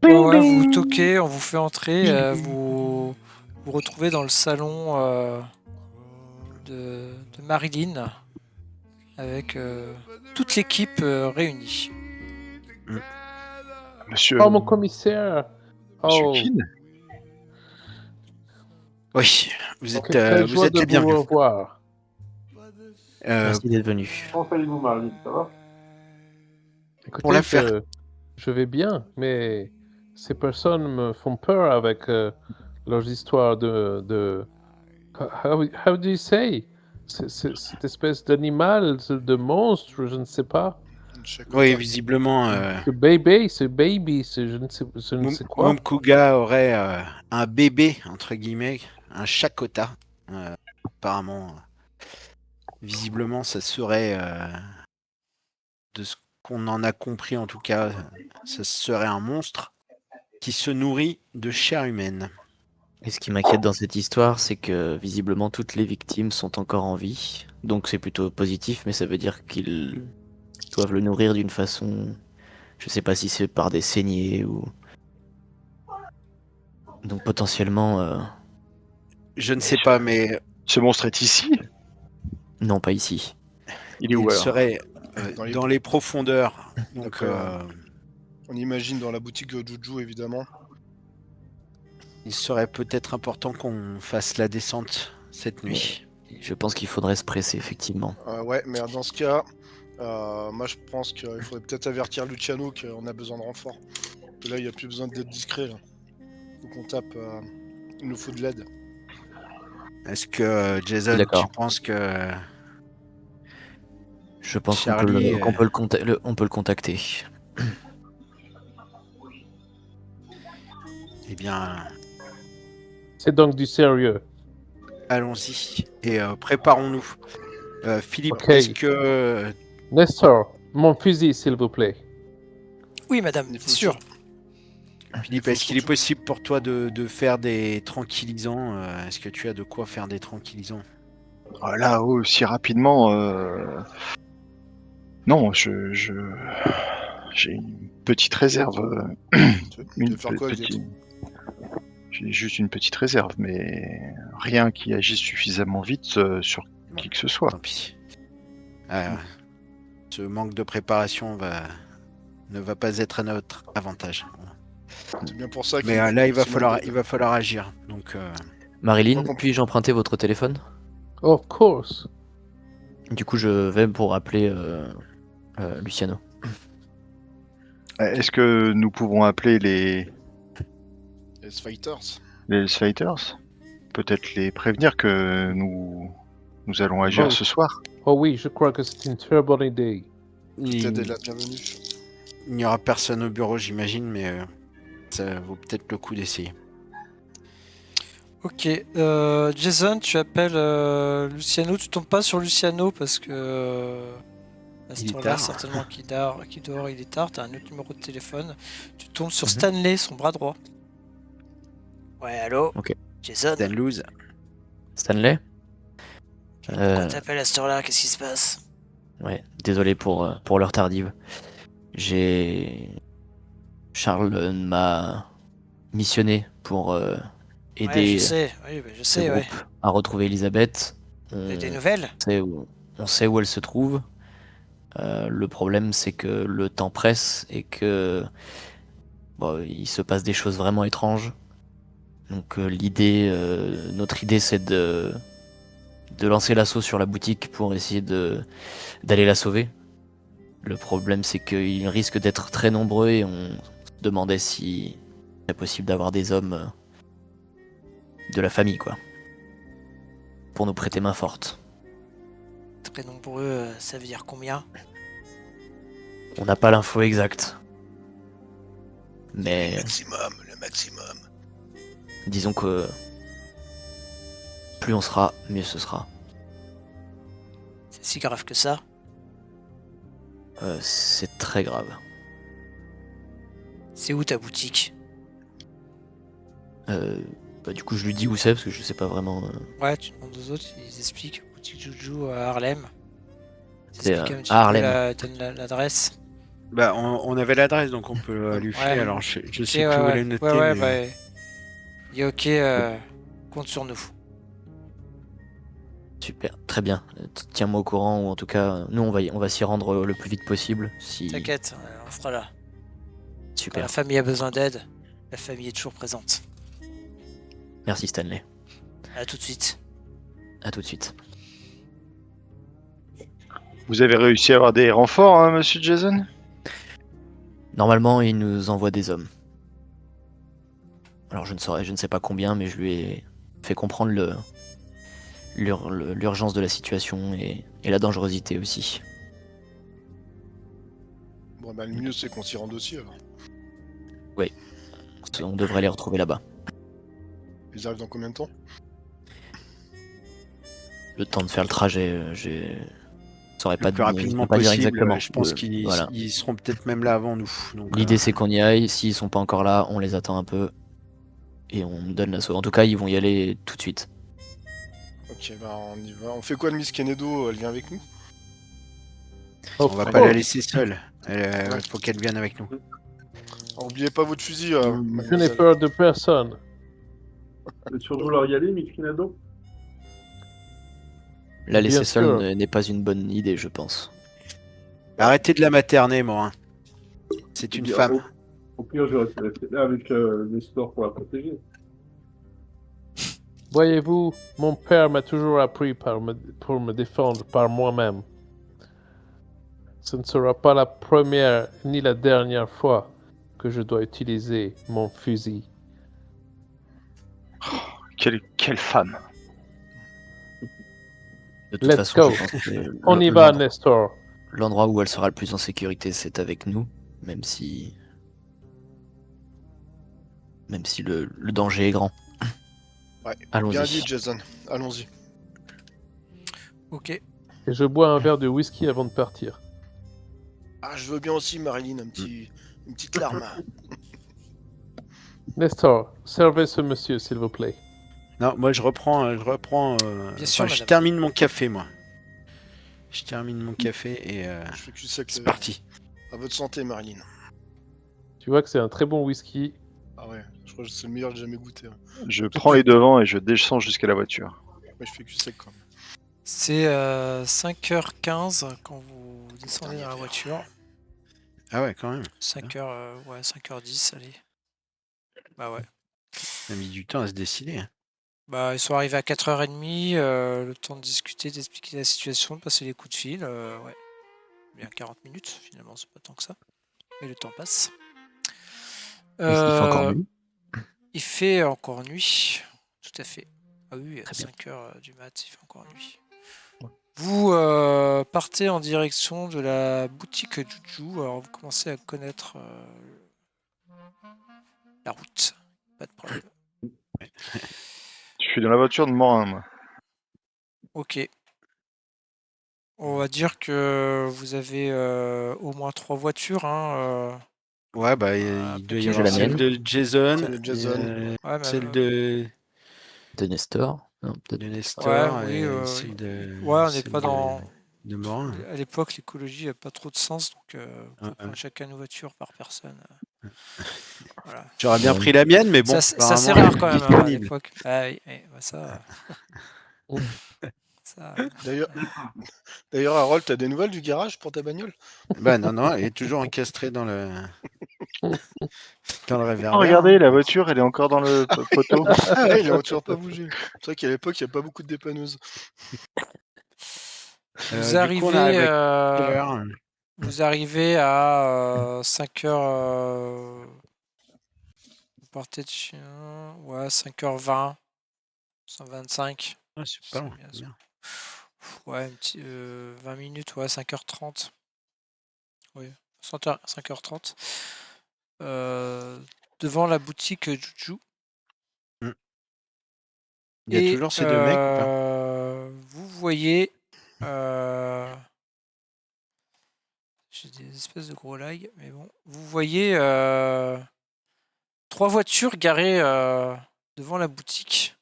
Ouais, vous toquez, on vous fait entrer, vous vous retrouvez dans le salon de Marilyn avec toute l'équipe réunie. Monsieur, Oh, mon commissaire! monsieur Oh, Keane? Oui, vous êtes, ok, quelle vous joie êtes les de bienvenus. vous revoir. Merci d'être venu. Comment allez-vous, Marilyn? Ça va? Écoutez, Pour la faire. je vais bien, mais ces personnes me font peur avec leurs histoires de... How do you say? Cette espèce d'animal, de monstre, je ne sais pas. Oui, visiblement, Ce baby, je ne sais quoi. Mumkuga aurait un bébé, entre guillemets, un Chakota. Apparemment, visiblement, ça serait, de ce qu'on en a compris en tout cas, ça serait un monstre qui se nourrit de chair humaine. Et ce qui m'inquiète dans cette histoire, c'est que visiblement toutes les victimes sont encore en vie. Donc c'est plutôt positif, mais ça veut dire qu'ils doivent le nourrir d'une façon... Je sais pas si c'est par des saignées ou... Donc potentiellement... Je ne sais pas, mais Ce monstre est ici? Non, pas ici. Il est où il alors? serait Dans dans les- les profondeurs. Donc, D'accord. On imagine dans la boutique de Juju, évidemment. il serait peut-être important qu'on fasse la descente cette nuit. Je pense qu'il faudrait se presser, effectivement. Ouais, mais dans ce cas, moi je pense qu'il faudrait peut-être avertir Luciano qu'on a besoin de renfort. Et là, il n'y a plus besoin d'être discret. Là. Faut qu'on tape. Il nous faut de l'aide. Est-ce que Jason, D'accord. tu penses que Je pense qu'on peut, Charlie, qu'on peut on peut le contacter. eh bien, C'est donc du sérieux. allons-y et préparons-nous. Philippe, Ok. est-ce que Nestor, mon fusil, s'il vous plaît. Oui, madame, Il faut c'est sûr. Philippe, faut est-ce qu'il est surtout- possible pour toi de faire des tranquillisants Est-ce que tu as de quoi faire des tranquillisants? Ah, là, aussi rapidement. Non, J'ai une petite réserve. Tu veux faire quoi avec petite- J'ai juste une petite réserve, mais rien qui agisse suffisamment vite sur qui que ce soit. Tant pis. Ce manque de préparation ne va pas être à notre avantage. C'est bien pour ça Mais là, il va falloir agir. Donc, Marilyn, Pas puis-je emprunter votre téléphone? Of course. Du coup, je vais pour appeler Luciano. Est-ce que nous pouvons appeler les Fighters. Fighters? Peut-être les prévenir que nous allons agir Oh. ce soir. Oh oui, je crois que c'est une terrible idée. Peut-être la bienvenue. il n'y aura personne au bureau, j'imagine, mais ça vaut peut-être le coup d'essayer. Ok, Jason, tu appelles Luciano. Tu tombes pas sur Luciano parce que à Il est cette heure-là, tard. certainement qu'il dort, il est tard. T'as un autre numéro de téléphone. Tu tombes sur Mhm. Stanley, son bras droit. Ouais, allô Ok. Jason, Dan Lose. Stanley? pourquoi t'appelles à cette heure-là? Qu'est-ce qui se passe? Ouais, désolé pour l'heure tardive. Charles m'a missionné pour Ouais, aider je sais, oui, bah, je le sais, ouais. groupe à retrouver Elisabeth. T'as des nouvelles? On sait où elle se trouve. Le problème, c'est que le temps presse et que bon, il se passe des choses vraiment étranges. Donc notre idée, c'est de lancer l'assaut sur la boutique pour essayer d'aller la sauver. Le problème, c'est qu'ils risquent d'être très nombreux et on se demandait si c'est possible d'avoir des hommes de la famille, quoi, pour nous prêter main forte. Très nombreux, ça veut dire combien? On n'a pas l'info exacte. Mais Le maximum. disons que plus on sera, mieux ce sera. C'est si grave que ça? C'est très grave. C'est où ta boutique? Du coup, je lui dis où c'est parce que je sais pas vraiment. Ouais, tu demandes aux autres, ils expliquent. Boutique Juju à Harlem. Ils C'est, expliquent un petit à peu Harlem. l'adresse. Bah, on avait l'adresse, donc on peut lui filer. Ouais. Alors, je Ok, sais plus où elle est notée. ouais, mais... bah, il est ok, compte sur nous. Super, très bien. Tiens-moi au courant, ou en tout cas, nous on va s'y rendre le plus vite possible. Si... T'inquiète, on fera là. Quand Super. la famille a besoin d'aide, la famille est toujours présente. Merci Stanley. À tout de suite. À tout de suite. Vous avez réussi à avoir des renforts, hein, monsieur Jason? Normalement, il nous envoie des hommes. Alors je ne sais pas combien, mais je lui ai fait comprendre l'urgence de la situation et la dangerosité aussi. Bon, bah, le mieux, c'est qu'on s'y rende aussi, alors. On devrait les retrouver là-bas. Ils arrivent dans combien de temps? Le temps de faire le trajet, je saurais Le pas, plus rapidement pas dire possible. exactement. Je pense qu'ils voilà. ils seront peut-être même là avant nous. Donc, L'idée c'est qu'on y aille. S'ils sont pas encore là, on les attend un peu et on donne l'assaut. En tout cas, ils vont y aller tout de suite. Ok, bah, on y va. On fait quoi de Miss Kenedo? Elle vient avec nous? on Of va pas course. la laisser seule. Il faut qu'elle vienne avec nous. Alors, oubliez pas votre fusil, Je n'ai mademoiselle. peur de personne. Tu vouloir y aller, Michinado? La laisser Bien seule sûr. n'est pas une bonne idée, je pense. Arrêtez de la materner, moi. C'est une femme. Au pire, je reste resté là avec Nestor pour la protéger. Voyez-vous, mon père m'a toujours appris pour me défendre par moi-même. Ce ne sera pas la première ni la dernière fois que je dois utiliser mon fusil. Quelle femme! De toute Let's façon, go. je pense que On y va, Nestor. l'endroit où elle sera le plus en sécurité, c'est avec nous, même si le danger est grand. Ouais, Allons-y. bien dit, Jason. Allons-y. Ok. Et je bois un verre de whisky avant de partir. Ah, je veux bien aussi, Marilyn, une petite larme. Nestor, servez ce monsieur, s'il vous plaît. Non, moi je reprends. Bien sûr, je madame. termine mon café, moi. Je termine mon café et Je fais que ça que c'est parti. À votre santé, Marilyn. Tu vois que c'est un très bon whisky. Ah ouais, je crois que c'est le meilleur que j'ai jamais goûté. Hein. Je prends les devants et je descends jusqu'à la voiture. Ouais, je fais cul sec quand même. C'est 5h15 quand vous descendez dans la voiture. Ah ouais, quand même. 5h, ouais, 5h10, allez. Bah ouais. Ça a mis du temps à se décider. Hein. Bah, ils sont arrivés à 4h30, le temps de discuter, d'expliquer la situation, de passer les coups de fil. Ouais. Bien 40 minutes, finalement, c'est pas tant que ça. Mais le temps passe. Est-ce qu'il fait encore Euh, nuit? Il fait encore nuit, tout à fait. Ah oui, à Très bien. 5h du mat, il fait encore nuit. Vous partez en direction de la boutique Juju. Alors, vous commencez à connaître la route. Pas de problème. Je suis dans la voiture de Morin, moi. Ok. On va dire que vous avez au moins 3 voitures. Hein, Ouais, bah, Ah, il doit y j'ai avoir la celle mienne. de Jason, Celle de Jason. Ouais, mais, celle de De Nestor? Non, peut-être. Nestor ouais, oui, et celle de. ouais, on n'est celle pas dans. de Morin. À l'époque, l'écologie n'a pas trop de sens, donc vous pouvez Ouais. prendre chacun une voiture par personne. Voilà. J'aurais bien Ouais. pris la mienne, mais bon, Ça, c'est assez apparemment, rare quand elle est même hein, à disponible. l'époque. Ah oui, oui, bah ça. ça D'ailleurs, Harold, t'as des nouvelles du garage pour ta bagnole? Bah non, elle est toujours encastrée dans le réverbère. Oh, regardez, la voiture, elle est encore dans le poteau. Ah ouais, il a toujours pas bougé. C'est vrai qu'à l'époque, il n'y a pas beaucoup de dépanneuses. vous Du arrivez. coup, on arrive à quelle heure Vous arrivez à 5h. Vous partez de chez. Ouais, 5h20. 125. Ah, c'est pas loin. bien c'est bien. Ouais, un petit, 20 minutes, ouais, 5h30. Oui, 5h30. Devant la boutique Juju. Il y a Et toujours ces deux mecs ou pas vous voyez. J'ai des espèces de gros lags, mais bon. Vous voyez 3 voitures garées devant la boutique.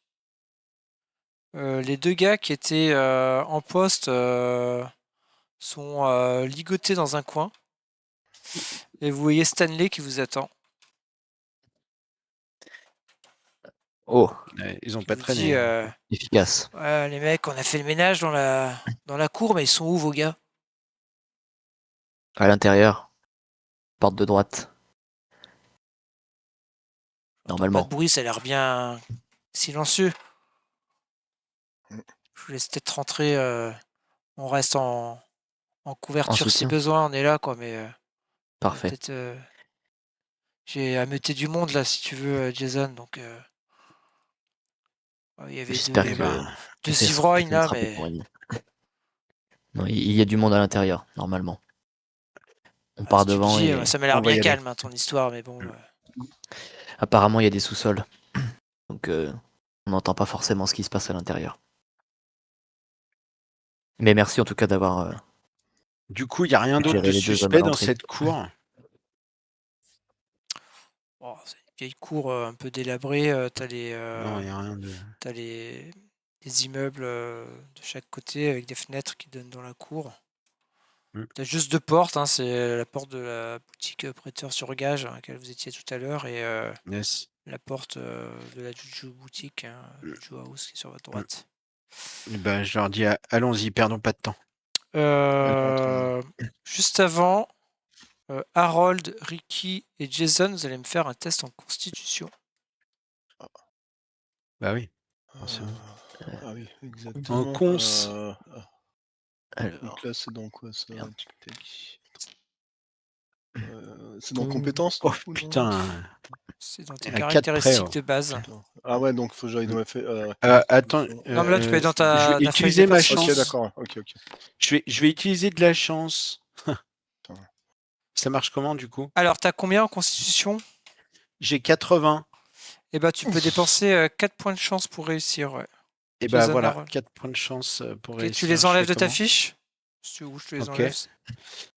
Les 2 gars qui étaient en poste sont ligotés dans un coin. Et vous voyez Stanley qui vous attend. Oh, Ouais, ils ont Qui pas vous traîné. dit, efficace. ouais, les mecs, on a fait le ménage dans la cour, mais ils sont où vos gars? À l'intérieur. Porte de droite. J'entends pas de Normalement. bruit, ça a l'air bien silencieux. Je vous laisse peut-être rentrer. On reste en couverture si soutien. besoin, on est là, quoi, mais Parfait. peut-être. J'ai ameuté du monde là, si tu veux, Jason, donc. Il y avait J'espère deux, que deux ça ivrognes ne là, sera pas mais. pour elle. Non, il y a du monde à l'intérieur, normalement. On part Si tu le devant dis, et ça m'a l'air on va y bien aller. calme, hein, ton histoire, mais bon. apparemment il y a des sous-sols. Donc on n'entend pas forcément ce qui se passe à l'intérieur. Mais merci en tout cas d'avoir Du coup, il n'y a rien d'autre géré de les 2 hommes à suspect dans l'entrée. cette cour. Oh, c'est une vieille cour un peu délabrée. T'as les. Non, il n'y a rien de. T'as les immeubles de chaque côté avec des fenêtres qui donnent dans la cour. T'as juste 2 portes, hein, c'est la porte de la boutique prêteur sur gage à laquelle vous étiez tout à l'heure et Yes. la porte de la Juju boutique, hein, Juju House qui est sur votre droite. Ben, je leur dis allons-y, perdons pas de temps. Juste avant, Harold, Ricky et Jason, vous allez me faire un test en constitution. Bah oui. Ah oui, exactement. En cons. Alors, Donc là, c'est dans quoi ça? Merde. Tic-tac. C'est dans compétences, Oh du coup, non putain. C'est dans tes À 4 près, caractéristiques oh. de base. Attends. Ah ouais, donc faut que j'aille dans ma fait. Attends. Non, mais là, tu peux être dans ta je vais ta feuille utiliser de ma perso. chance. Ok, d'accord. Ok. Je vais utiliser de la chance. Attends. Ça marche comment du coup? Alors, t'as combien en constitution? J'ai 80. Eh ben, tu peux dépenser 4 points de chance pour réussir. Ouais. Et bah Jason voilà, Harold. 4 points de chance pour Ok, réussir. tu les Je enlèves fais de ta comment? fiche? Si tu veux, je te les Ok. enlève.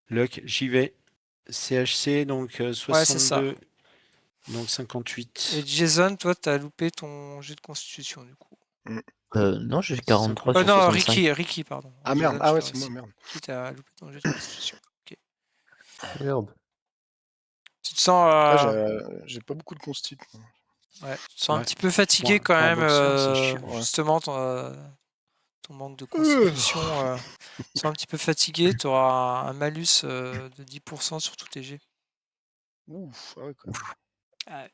Lock, j'y vais. CHC, donc 62. Ouais, c'est ça. Donc 58. Et Jason, toi, t'as loupé ton jet de constitution, du coup. non, j'ai 43 sur non, 65. Ricky, pardon. Ah merde, Jason, ah je ouais, te c'est moi, remercie. merde. Qui t'a loupé ton jet de constitution. Ok. Merde. Tu te sens, J'ai pas beaucoup de consti. ouais, tu te sens un Ouais. petit peu fatigué Pour quand un même, boxeur, c'est chiant. Ouais. justement, ton manque de constitution. Tu te sens un petit peu fatigué, tu auras un malus de 10% sur tous tes jets. Ouf, ah ouais, quand même. Ah ouais,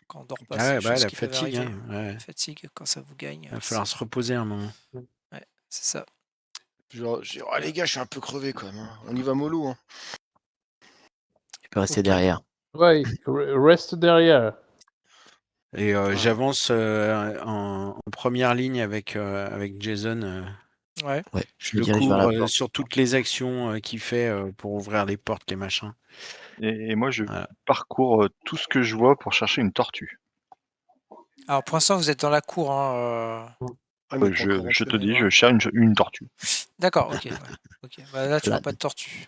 quand on dort pas, Ah c'est ouais, des bah, choses la qui peuvent fatigue, arriver. hein, ouais. La fatigue, quand ça vous gagne, Il va falloir se reposer un moment. c'est ça. Genre, j'ai dit, oh, les gars, je suis un peu crevé quand même. Hein. On y va mollo. Hein. Tu peux rester Ok. derrière. Ouais, reste derrière. Et Ah. j'avance en première ligne avec Jason. Ouais. Ouais, Je me le dirige vers la couvre porte. sur toutes les actions qu'il fait pour ouvrir les portes, les machins. Et moi, je Voilà. parcours tout ce que je vois pour chercher une tortue. Alors pour l'instant, vous êtes dans la cour. Ah, mais pas encore Je rentré te dans dis, les je cherche une tortue. D'accord, ok. Ouais. Ok. Bah, là, tu vois Là. pas de tortue.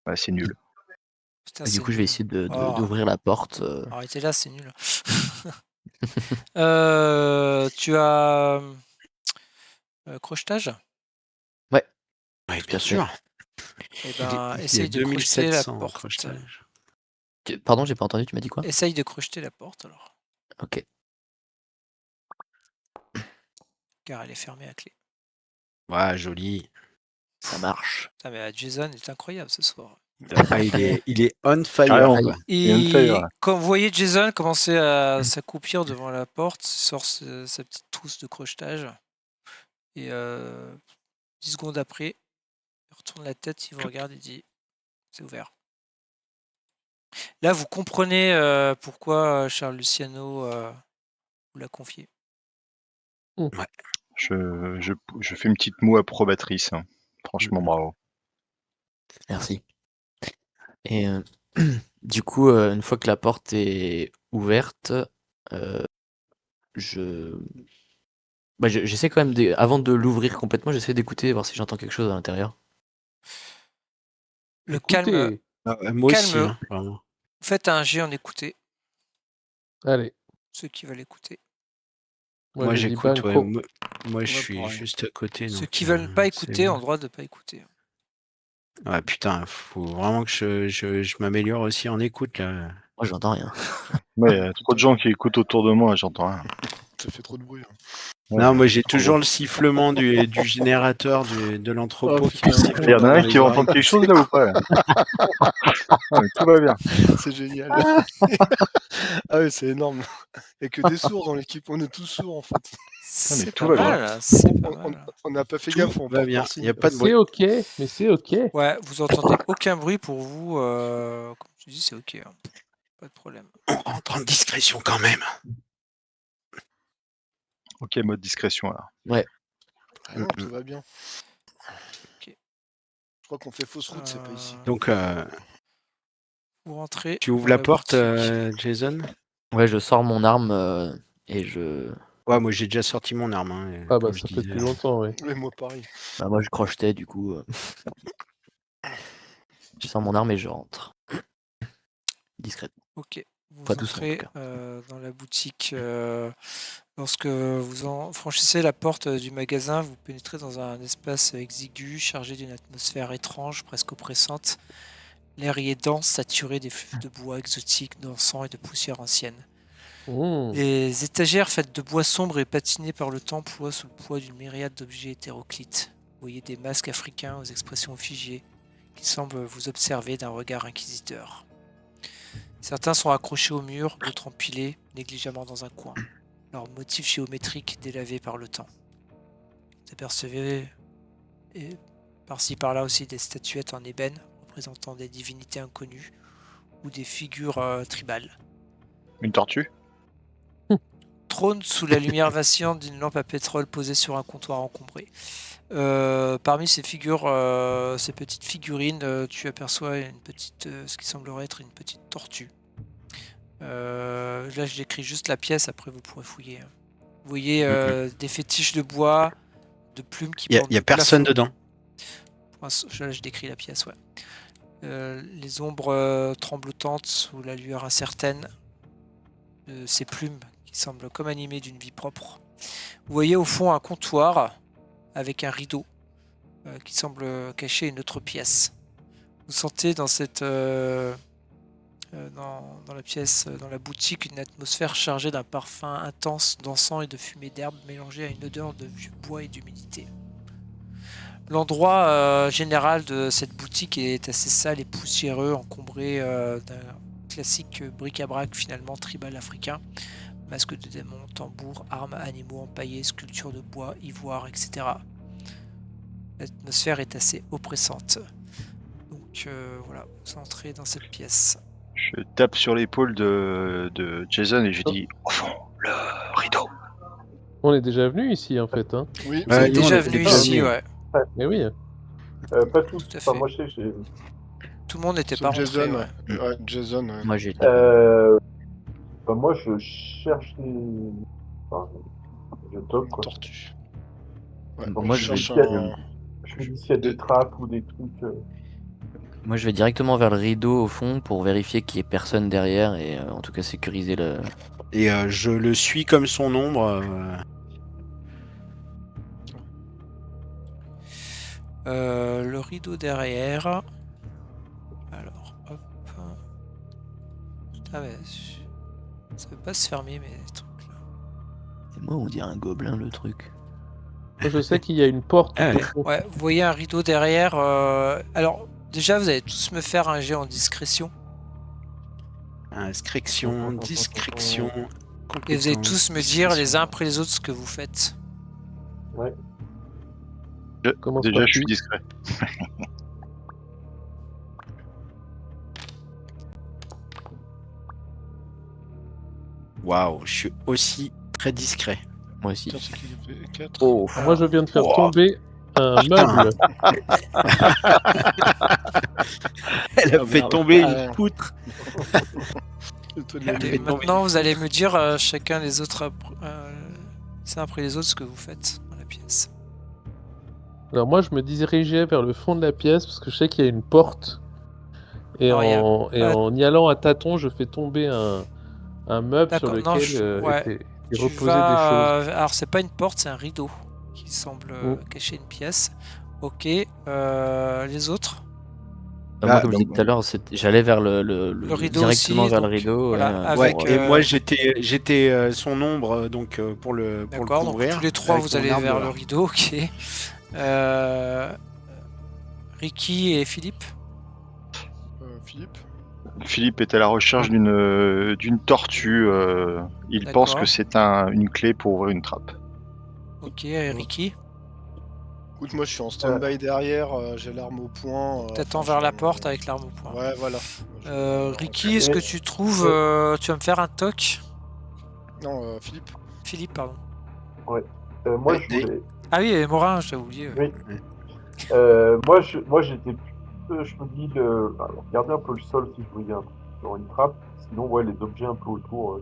Ouais, c'est nul. Putain, Et du c'est coup, je vais nul. essayer Oh, d'ouvrir la porte. arrêtez là, c'est nul. Tu as crochetage? Ouais, Tout à bien fait. sûr. Eh Il ben, est essaye de crocheter la 2700 en porte. crochetage. Pardon, j'ai pas entendu, tu m'as dit quoi? Essaye de crocheter la porte alors, Ok. car elle est fermée à clé. Ouais, joli. Ça marche. Putain, mais Jason est incroyable ce soir. Ah, il est on fire, Carrément. quoi. Et on fait, ouais. Quand vous voyez Jason commencer à s'accroupir devant la porte, il sort sa petite trousse de crochetage. Et 10 secondes après, il retourne la tête, il vous regarde et dit c'est ouvert. Là, vous comprenez pourquoi Charles Luciano vous l'a confié. Je fais une petite moue approbatrice. Hein. Franchement, bravo. Merci. Et du coup, une fois que la porte est ouverte, j'essaie quand même, avant de l'ouvrir complètement, j'essaie d'écouter, voir si j'entends quelque chose à l'intérieur. Le Écoutez. calme, Moi aussi, calme. hein, vraiment. Faites un jet en écouter, Allez. ceux qui veulent écouter. Moi, Moi, j'ai dit j'écoute. Ouais. banco. Moi, je Ouais, suis pareil. juste à côté. Ceux donc, qui veulent pas c'est écouter ont bon. le droit de pas écouter. Ouais, putain, faut vraiment que je m'améliore aussi en écoute, là. Moi, j'entends rien. Ouais, y a trop de gens qui écoutent autour de moi, j'entends rien. Ça fait trop de bruit. Hein. Ouais, Non, moi, c'est j'ai trop toujours beau. le sifflement du générateur de l'entrepôt Oh, qui putain. me siffle Il y en a dans un les qui va oreilles. entendre quelque chose là ou pas là Ah, mais tout va bien. C'est génial. Ah ouais, c'est énorme. Il n'y a que des sourds dans l'équipe. On est tous sourds en fait. C'est tout pas va bien. mal, c'est pas mal. On n'a pas fait Tout gaffe. On va porte bien, par signe. il n'y a pas de bruit. C'est ok, mais c'est ok. Ouais, vous entendez aucun bruit pour vous. Comme tu dis, c'est ok. Hein. Pas de problème. On rentre en discrétion quand même. Ok, mode discrétion alors. Ouais. Ah non, tout va bien. Ok. Je crois qu'on fait fausse route, c'est pas ici. Donc, Vous rentrez. tu ouvres dans la porte, boutique. Jason? Ouais, je sors mon arme et je. Ouais, moi, j'ai déjà sorti mon arme. Hein, Ah bah comme je ça fait disais. depuis longtemps, oui. Ouais, moi pareil. Bah, moi, je crochetais, du coup. Je sors mon arme et je rentre. Discrètement. Ok. Vous Pas doucement, en tout entrez cas. dans la boutique. Lorsque vous franchissez la porte du magasin, vous pénétrez dans un espace exigu, chargé d'une atmosphère étrange, presque oppressante. L'air y est dense, saturé des flux de bois exotiques, d'encens et de poussière ancienne. Mmh. Les étagères faites de bois sombre et patinées par le temps ploient sous le poids d'une myriade d'objets hétéroclites. Vous voyez des masques africains aux expressions figées qui semblent vous observer d'un regard inquisiteur. Certains sont accrochés au mur, d'autres empilés négligemment dans un coin, leurs motifs géométriques délavés par le temps. Vous apercevez par-ci par-là aussi des statuettes en ébène représentant des divinités inconnues ou des figures tribales. Une tortue? Trône sous la lumière vacillante d'une lampe à pétrole posée sur un comptoir encombré. Parmi ces figures, ces petites figurines, tu aperçois ce qui semblerait être une petite tortue. Là, je décris juste la pièce, après vous pourrez fouiller. Vous voyez des fétiches de bois, de plumes qui Il pendent n'y a du personne plafond. dedans. Là, je décris la pièce, ouais. Les ombres tremblotantes sous la lueur incertaine de ces plumes qui semblent comme animées d'une vie propre. Vous voyez au fond un comptoir avec un rideau qui semble cacher une autre pièce. Vous sentez dans cette dans la pièce, dans la boutique, une atmosphère chargée d'un parfum intense d'encens et de fumée d'herbe mélangée à une odeur de vieux bois et d'humidité. L'endroit général de cette boutique est assez sale et poussiéreux, encombré d'un classique bric-à-brac finalement tribal africain. Masques de démons, tambours, armes, animaux empaillés, sculptures de bois, ivoire, etc. L'atmosphère est assez oppressante. Donc voilà, vous entrez dans cette pièce. Je tape sur l'épaule de Jason et je dis au fond, le rideau. On est déjà venu ici en fait. Hein. Oui, Vous êtes nous, on déjà était venu déjà ici, venus. ouais. Mais oui. Pas tous. Tout à Enfin, fait. moi, je sais, j'ai. Tout le monde n'était sauf pas rentré. Jason. Ouais. Ouais, Jason. Ouais. Moi, j'ai Moi, je cherche des. Enfin, je toque, quoi. Tortue. Ouais, Moi, je je cherche vais- un... Je me dis s'il y a des trappes ou des trucs. Moi, je vais directement vers le rideau au fond pour vérifier qu'il n'y ait personne derrière et en tout cas sécuriser le. Et je le suis comme son ombre. Le rideau derrière. Alors, hop. Putain, mais ça veut pas se fermer, mais les trucs là. C'est moi, on dirait un gobelin le truc. Moi, je sais qu'il y a une porte. Ah ouais. au fond. Ouais, vous voyez un rideau derrière. Alors, déjà, vous allez tous me faire un jet en discrétion. Inscription, discrétion. Et vous allez compétence, tous me dire les discrétion. uns après les autres ce que vous faites. Commence Déjà, par je suis qui discret. Waouh, je suis aussi très discret. Moi aussi. Putain, c'est qui qui fait 4 Oh, Moi, je viens de faire Oh. tomber un Putain. meuble. Elle a Ah, fait merde. tomber Ah, une poutre. Et maintenant, vous allez me dire chacun les autres les uns après les autres ce que vous faites dans la pièce. Alors moi, je me dirigeais vers le fond de la pièce parce que je sais qu'il y a une porte. Et, Alors, il y a- en y allant à tâtons, je fais tomber un meuble sur D'accord, non, lequel ouais. étaient Tu reposées vas, des choses. alors, c'est pas une porte, c'est un rideau qui semble cacher une pièce. Ok, les autres. moi, comme je disais tout à l'heure, j'allais vers le rideau directement aussi, vers donc, le rideau. voilà, Ouais, avec, et moi j'étais son ombre donc pour le D'accord, donc couvrir. tous les trois avec vous mon allez arme vers le dehors. rideau, ok. Ricky et Philippe. Philippe. Philippe est à la recherche d'une tortue. Il pense D'accord. que c'est une clé pour ouvrir une trappe. Ok, et Ricky. Écoute, moi je suis en stand-by derrière, j'ai l'arme au poing. T'attends enfin, vers la je- porte avec l'arme au poing. Ouais, voilà. Ricky, est-ce que tu trouves... tu vas me faire un toc? Non, Philippe. Philippe, pardon. Moi, Ouais, je voulais. Ah oui, et Morin, j'avais oublié. Oui. Moi, j'étais plus. Je me dis de. Alors, regardez un peu le sol si je voyais un truc sur une trappe. Sinon, ouais, les objets un peu autour.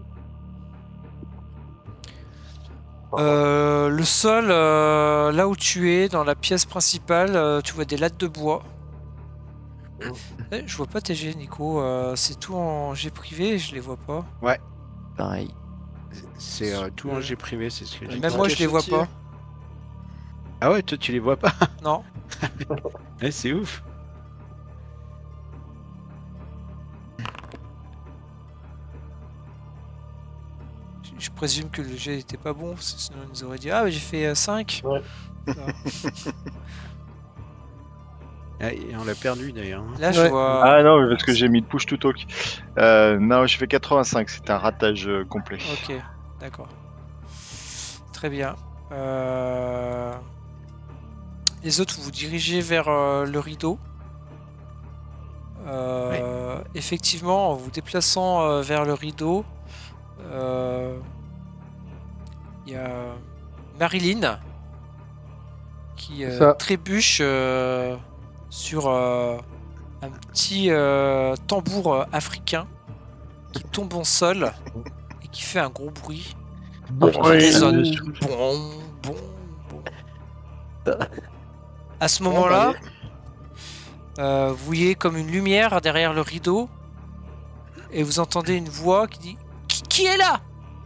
Le sol, là où tu es, dans la pièce principale, tu vois des lattes de bois. Je vois pas tes G, Nico. C'est tout en G privé, je les vois pas. Pareil. C'est tout en G privé, c'est ce que j'ai Même dit. moi, je les vois cachetier. pas. Ah ouais, toi tu les vois pas. Non. Ouais, c'est ouf. Je présume que le G était pas bon, parce que sinon ils nous auraient dit ah, mais j'ai fait 5. Ouais. Ah, et on l'a perdu d'ailleurs. hein. Là, je Ouais. vois. Ah non, parce que j'ai mis le push to talk. Non, j'ai fait 85, c'est un ratage complet. Ok, d'accord. Très bien. Les autres, vous vous dirigez vers le rideau. Effectivement, en vous déplaçant vers le rideau, il y a Marilyn qui Ça. trébuche sur un petit tambour africain qui tombe au sol et qui fait un gros bruit. Bon, Qui résonne. Bon, bon, bon. À ce moment-là, vous voyez comme une lumière derrière le rideau et vous entendez une voix qui dit qui est là?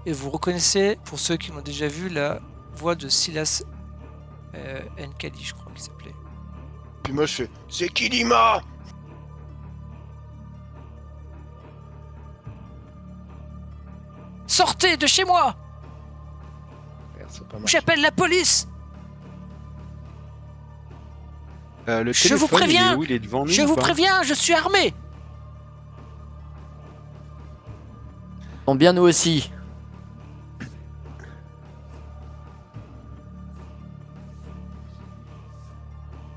Et vous reconnaissez, pour ceux qui l'ont déjà vu, la voix de Silas Nkali, je crois qu'il s'appelait. Puis moi je fais c'est Kilima. Sortez de chez moi! Merde, c'est pas mal. J'appelle la police! Le Je vous téléphone, préviens, il est où? Il est devant nous Je ou vous pas préviens, je suis armé! Bon, bien nous aussi.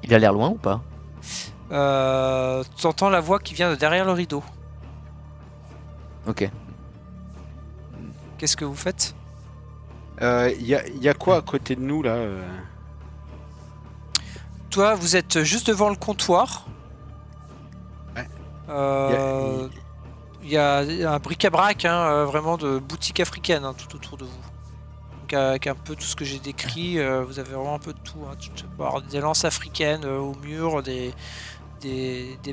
Il a l'air loin ou pas? Tu entends la voix qui vient de derrière le rideau. Ok. Qu'est-ce que vous faites? y a quoi à côté de nous là Toi, vous êtes juste devant le comptoir. Ouais. Il y a un bric-à-brac, hein, vraiment de boutique africaine, hein, tout autour de vous. Donc, avec un peu tout ce que j'ai décrit, vous avez vraiment un peu de tout. Hein. Tu peux avoir des lances africaines au mur, des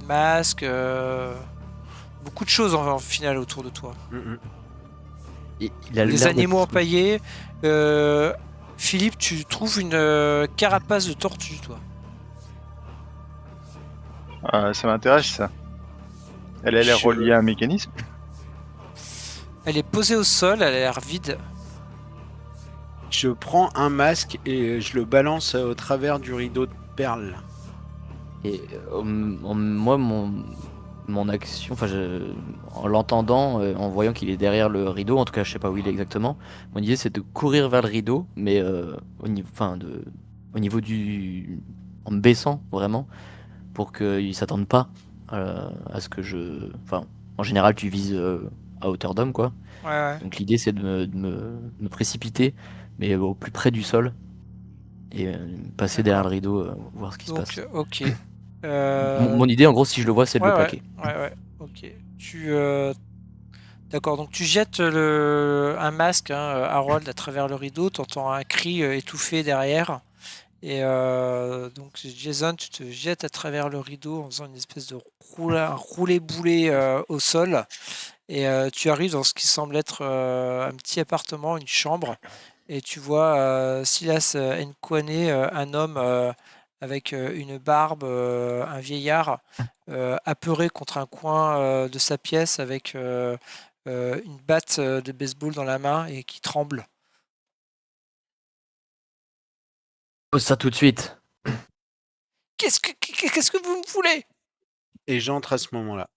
masques, beaucoup de choses en final autour de toi. Il a Des l'air animaux d'être- empaillés. Philippe, tu trouves une carapace de tortue, toi. Ça m'intéresse ça. Elle a l'air Je- reliée à un mécanisme. Elle est posée au sol, elle a l'air vide. Je prends un masque et je le balance au travers du rideau de perles. Et moi, mon action, en l'entendant, en voyant qu'il est derrière le rideau, en tout cas, je sais pas où il est exactement, mon idée c'est de courir vers le rideau, mais au niveau du. En me baissant vraiment, pour qu'il s'attende pas à ce que je. Enfin, en général, tu vises à hauteur d'homme, quoi. Ouais. Donc l'idée c'est de me précipiter, mais au plus près du sol, et passer derrière le rideau, voir ce qui se Donc, passe. ok. Mon idée, en gros, si je le vois, c'est de le Ouais, plaquer. ouais, ok. D'accord, donc tu jettes un masque, hein, Harold, à travers le rideau, t'entends un cri étouffé derrière. Et donc Jason, tu te jettes à travers le rideau en faisant une espèce de roulé-boulé au sol. Et tu arrives dans ce qui semble être un petit appartement, une chambre. Et tu vois Silas Nkwane, un homme avec une barbe, un vieillard, apeuré contre un coin de sa pièce avec une batte de baseball dans la main et qui tremble. Pose ça tout de suite. Qu'est-ce que vous me voulez? Et j'entre à ce moment-là.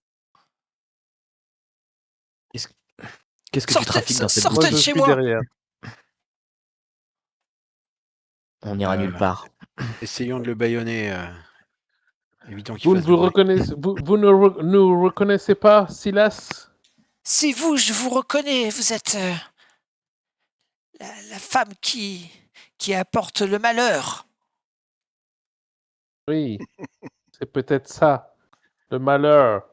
Qu'est-ce que tu trafiques dans cette Sortez Moi, de je boutique? chez suis moi! derrière. On n'ira nulle part. Essayons de le bâillonner. Évitons qu'il Vous ne fasse du vous bruit. reconnaissez, vous ne nous reconnaissez pas, Silas? C'est vous, je vous reconnais, vous êtes la femme qui apporte le malheur. Oui, c'est peut-être ça, le malheur.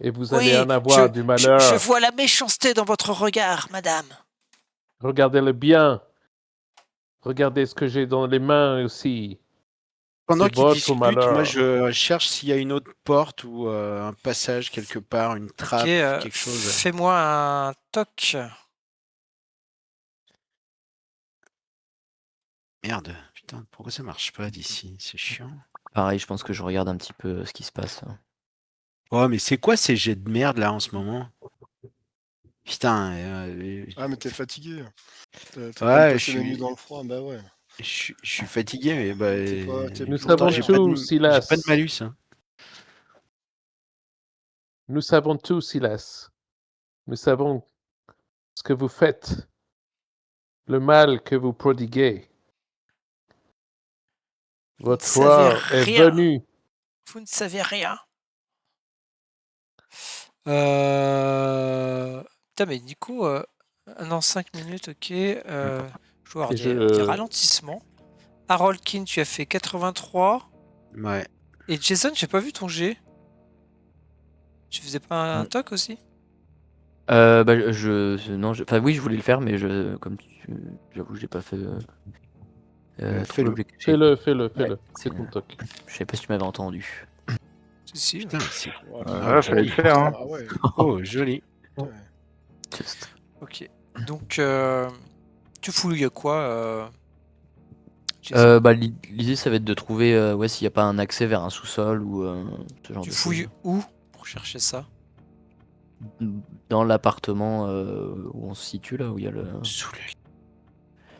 Et vous allez en avoir du je malheur. vois la méchanceté dans votre regard, madame. Regardez-le bien. Regardez ce que j'ai dans les mains aussi. Pendant C'est qu'ils votre discutent, malheur. moi je cherche s'il y a une autre porte ou un passage quelque part, une trappe, Ok, quelque chose. fais-moi un toc. Merde, putain, pourquoi ça marche pas d'ici? C'est chiant. Pareil, je pense que je regarde un petit peu ce qui se passe. Oh, mais c'est quoi ces jets de merde là en ce moment? Putain. Ah, mais t'es fatigué. T'as Ouais, passé je la nuit suis- dans le froid, bah ouais. Je suis fatigué, mais bah, t'es Nous pourtant, savons j'ai tout, j'ai Silas. pas de malus. Hein. Nous savons tout, Silas. Nous savons ce que vous faites, le mal que vous prodiguez. Votre savez heure est rien. venue. Vous ne savez rien. Putain, mais Nico, non, 5 minutes, ok. Je dois avoir Et des ralentissements. Harold King, tu as fait 83. Ouais. Et Jason, j'ai pas vu ton G. Tu faisais pas un toc aussi? Non, enfin oui, je voulais le faire, mais j'avoue, j'ai pas fait. Fais-le. trop j'ai- Fais-le. Ouais, C'est ton toc. Je sais pas si tu m'avais entendu. Si. Putain, c'est. Ouais, fallait le faire. Hein. Ah ouais. Oh, joli. Just. Ok. Donc, tu fouilles quoi Jason L'idée, ça va être de trouver s'il n'y a pas un accès vers un sous-sol ou ce genre Tu de fouilles choses. où pour chercher ça? dans l'appartement où on se situe là, où il y a le.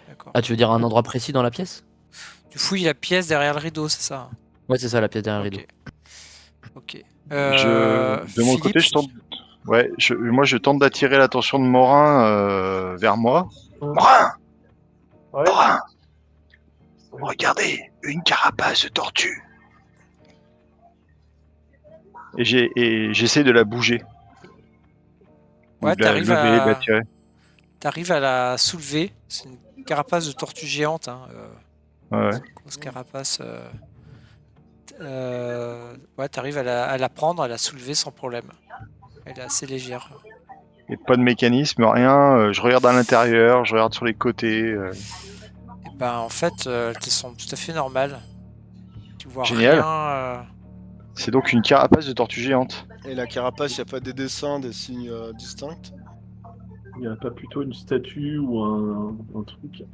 D'accord. Ah, tu veux dire un endroit précis dans la pièce? Tu fouilles la pièce derrière le rideau, c'est ça? Ouais, c'est ça, la pièce derrière le rideau. Ok. De mon côté, Philippe, moi je tente d'attirer l'attention de Morin vers moi. Morin, Ouais. Morin, regardez, une carapace de tortue. Et j'essaie de la bouger. Ouais, De la t'arrives lever, de la à... tirer. t'arrives à la soulever. C'est une carapace de tortue géante. Hein. Ouais. Grosse carapace. Ouais, t'arrives à la prendre, à la soulever sans problème. Elle est assez légère. Et pas de mécanisme, rien. Je regarde à l'intérieur, je regarde sur les côtés. Et ben en fait, elle te semble tout à fait normale. Tu vois Génial. rien. C'est donc une carapace de tortue géante. Et la carapace, il n'y a pas des dessins, des signes distincts? Il n'y a pas plutôt une statue ou un truc?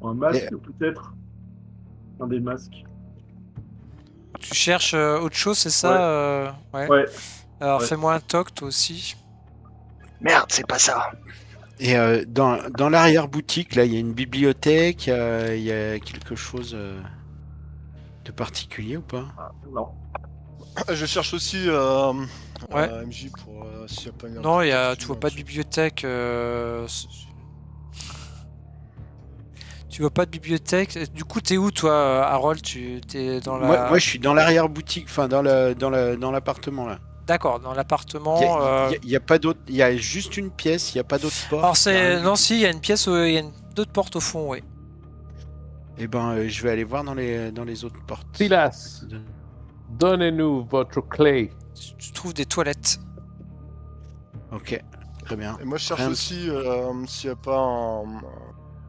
Un masque, peut-être? Un des masques. Tu cherches autre chose, c'est ça? Ouais. Ouais. Alors Ouais. fais-moi un toc, toi aussi. Merde, c'est pas ça. Et dans l'arrière-boutique, là, il y a une bibliothèque, il y a quelque chose de particulier ou pas? Ah, non. Je cherche aussi Ouais. MJ pour s'il n'y a pas une. Non, tu vois pas de bibliothèque. Tu vois pas de bibliothèque. Du coup, t'es où, toi, Harold? T'es dans la. Moi, je suis dans l'arrière-boutique, enfin, dans l'appartement, là. D'accord, dans l'appartement. Il y a pas d'autre, il y a juste une pièce, il n'y a pas d'autre porte. Alors il y a rien c'est. du Non, tout. si, il y a une pièce, il y a d'autres portes au fond, oui. Eh ben, je vais aller voir dans les autres portes. Silas, donnez-nous votre clé. Tu trouves des toilettes. Ok, très bien. Et moi, je cherche Rien. aussi s'il n'y a pas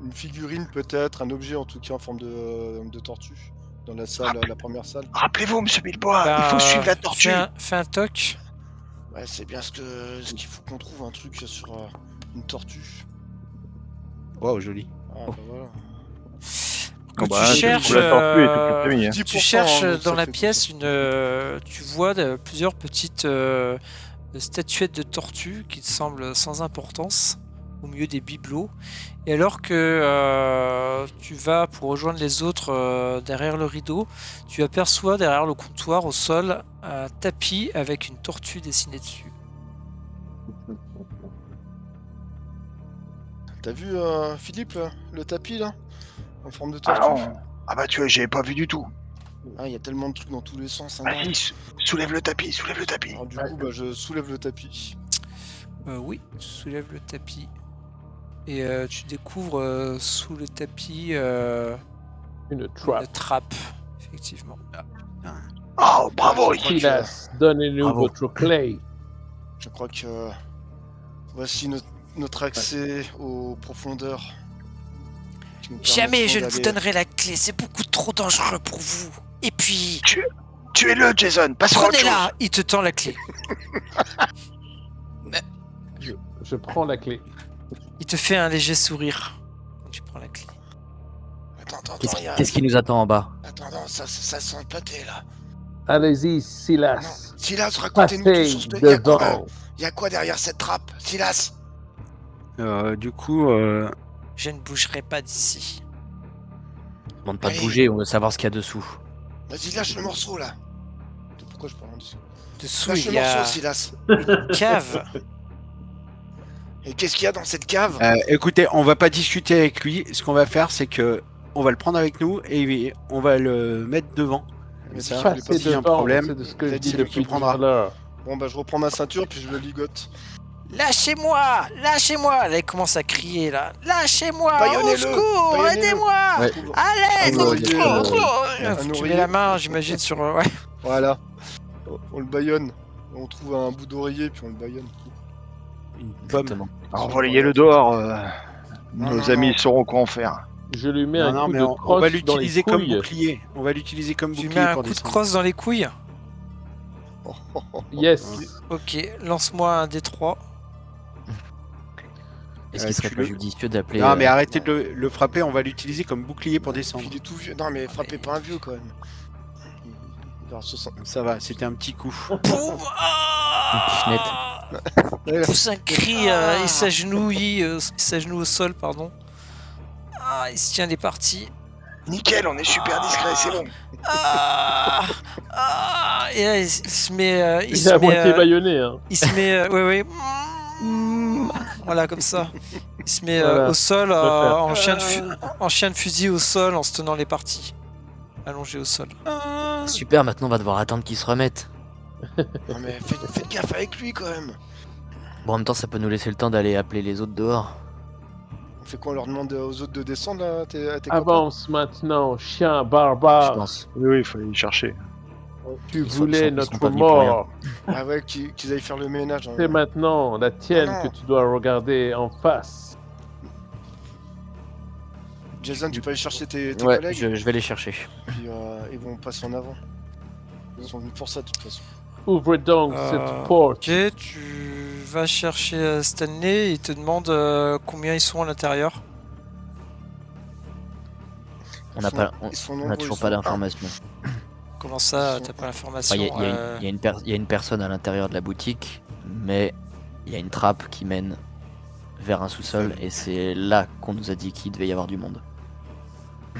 une figurine, peut-être, un objet en tout cas en forme de tortue dans la salle, la première salle. Rappelez-vous, monsieur Bilbois, Ben, il faut suivre la tortue. Fais un toc. Ouais, c'est bien ce qu'il faut qu'on trouve un truc sur une tortue. Wow, joli. Ah, bah voilà. Quand bah, tu du cherches, coup, la tortue est toute petite amie, hein. 10%, tu cherches donc dans ça la fait pièce tu vois plusieurs petites statuettes de tortues qui te semblent sans importance au milieu des bibelots. Et alors que tu vas pour rejoindre les autres derrière le rideau, tu aperçois derrière le comptoir au sol un tapis avec une tortue dessinée dessus. T'as vu, Philippe, le tapis là? En forme de Ah tortue? non. Ah bah tu vois, j'avais pas vu du tout. Ah, il y a tellement de trucs dans tous les sens. Hein, Vas-y, soulève le tapis, soulève le tapis. alors, du coup, bah, je soulève le tapis. Oui, tu soulèves le tapis. Et tu découvres sous le tapis Une trap. une trappe, effectivement. Oh, bravo, Je crois Silas, donnez-nous Bravo. votre clé. Je crois que voici notre accès aux profondeurs. qui nous Jamais je ne permettront vous d'aller- donnerai la clé, c'est beaucoup trop dangereux pour vous. Et puis, tuez-le, Jason, passe à autre chose. prenez-la, il te tend la clé. Je prends la clé. Il te fait un léger sourire quand tu prends la clé. Attends, Qu'est-ce il y a- qu'est-ce qui nous attend en bas? Attends, non, ça sent le pâté là. Allez-y, Non, Silas. Silas, racontez-nous tout Passez sur ce. Il y a quoi derrière cette trappe, Silas? Du coup, Je ne bougerai pas d'ici. Demande pas de Allez. bouger, on veut savoir ce qu'il y a dessous. Vas-y, lâche le morceau là. Pourquoi je parle en dessous? Dessous, Lâche il le y a morceau, Silas. une cave. Et qu'est-ce qu'il y a dans cette cave? écoutez, on va pas discuter avec lui. Ce qu'on va faire, c'est que on va le prendre avec nous et on va le mettre devant. Mais ça, ça, Passez s'il y a un devant, problème, c'est de ce que je c'est dis lui qui depuis tout prendra. à l'heure. Bon, bah, je reprends ma ceinture puis je le ligote. Lâchez-moi, lâchez-moi. Là, il commence à crier là. Lâchez-moi, au Baïonnez-le, secours, baïonnez-le. aidez-moi. Ouais. Allez, Un oreiller, un tu oreiller. mets la main, j'imagine, sur. Ouais. Voilà. On le baïonne. On trouve un bout d'oreiller puis on le baïonne. Une pomme. Exactement. Alors, relayez-le dehors. Non, Nos non, amis non. sauront quoi en faire. Je lui mets Non, un non, coup mais de on va crosse dans les l'utiliser comme couilles. bouclier. On va l'utiliser comme Tu bouclier mets un pour coup de descendre. crosse dans les couilles. Yes. Ok, lance-moi un D3. Est-ce qu'il serait tu pas le- judicieux d'appeler. Non, mais arrêtez de le frapper. On va l'utiliser comme bouclier pour descendre. Il est tout vieux. Non, mais frappez pas un vieux quand même. Il va avoir 60. Ça va, c'était un petit coup. Boum. pichenette. Il pousse un cri, il s'agenouille au sol, pardon. Ah, il se tient les parties. Nickel, on est super discret, c'est bon. Et là, il se met, Il est à moitié baïonné. Hein. il se met, ouais, voilà comme ça. Il se met Voilà, au sol faire. en chien de fusil au sol en se tenant les parties, allongé au sol. Super, maintenant on va devoir attendre qu'il se remette. Non mais faites gaffe avec lui quand même. Bon, en même temps, ça peut nous laisser le temps d'aller appeler les autres dehors. On fait quoi, on leur demande aux autres de descendre là, à tes copains? Avance maintenant, chien Je barbare. pense. Oui, il fallait y chercher. Tu Ils sont- voulais ils sont notre pas venus pour rien. mort. Ah ouais, qu'ils aillent faire le ménage. Hein. C'est maintenant la tienne Non. que tu dois regarder en face. Jason, tu peux aller chercher tes Ouais, collègues, je vais les chercher. puis ils vont passer en avant. Ils sont venus pour ça de toute façon. Ouvre donc cette porte. Ok, tu vas chercher Stanley, il te demande combien ils sont à l'intérieur. On n'a pas, on, Ils sont on nombreux, a toujours ils pas sont d'informations. Comment ça, Ils sont- t'as pas Enfin, l'information Il y a une personne à l'intérieur de la boutique, mais il y a une trappe qui mène vers un sous-sol et c'est là qu'on nous a dit qu'il devait y avoir du monde.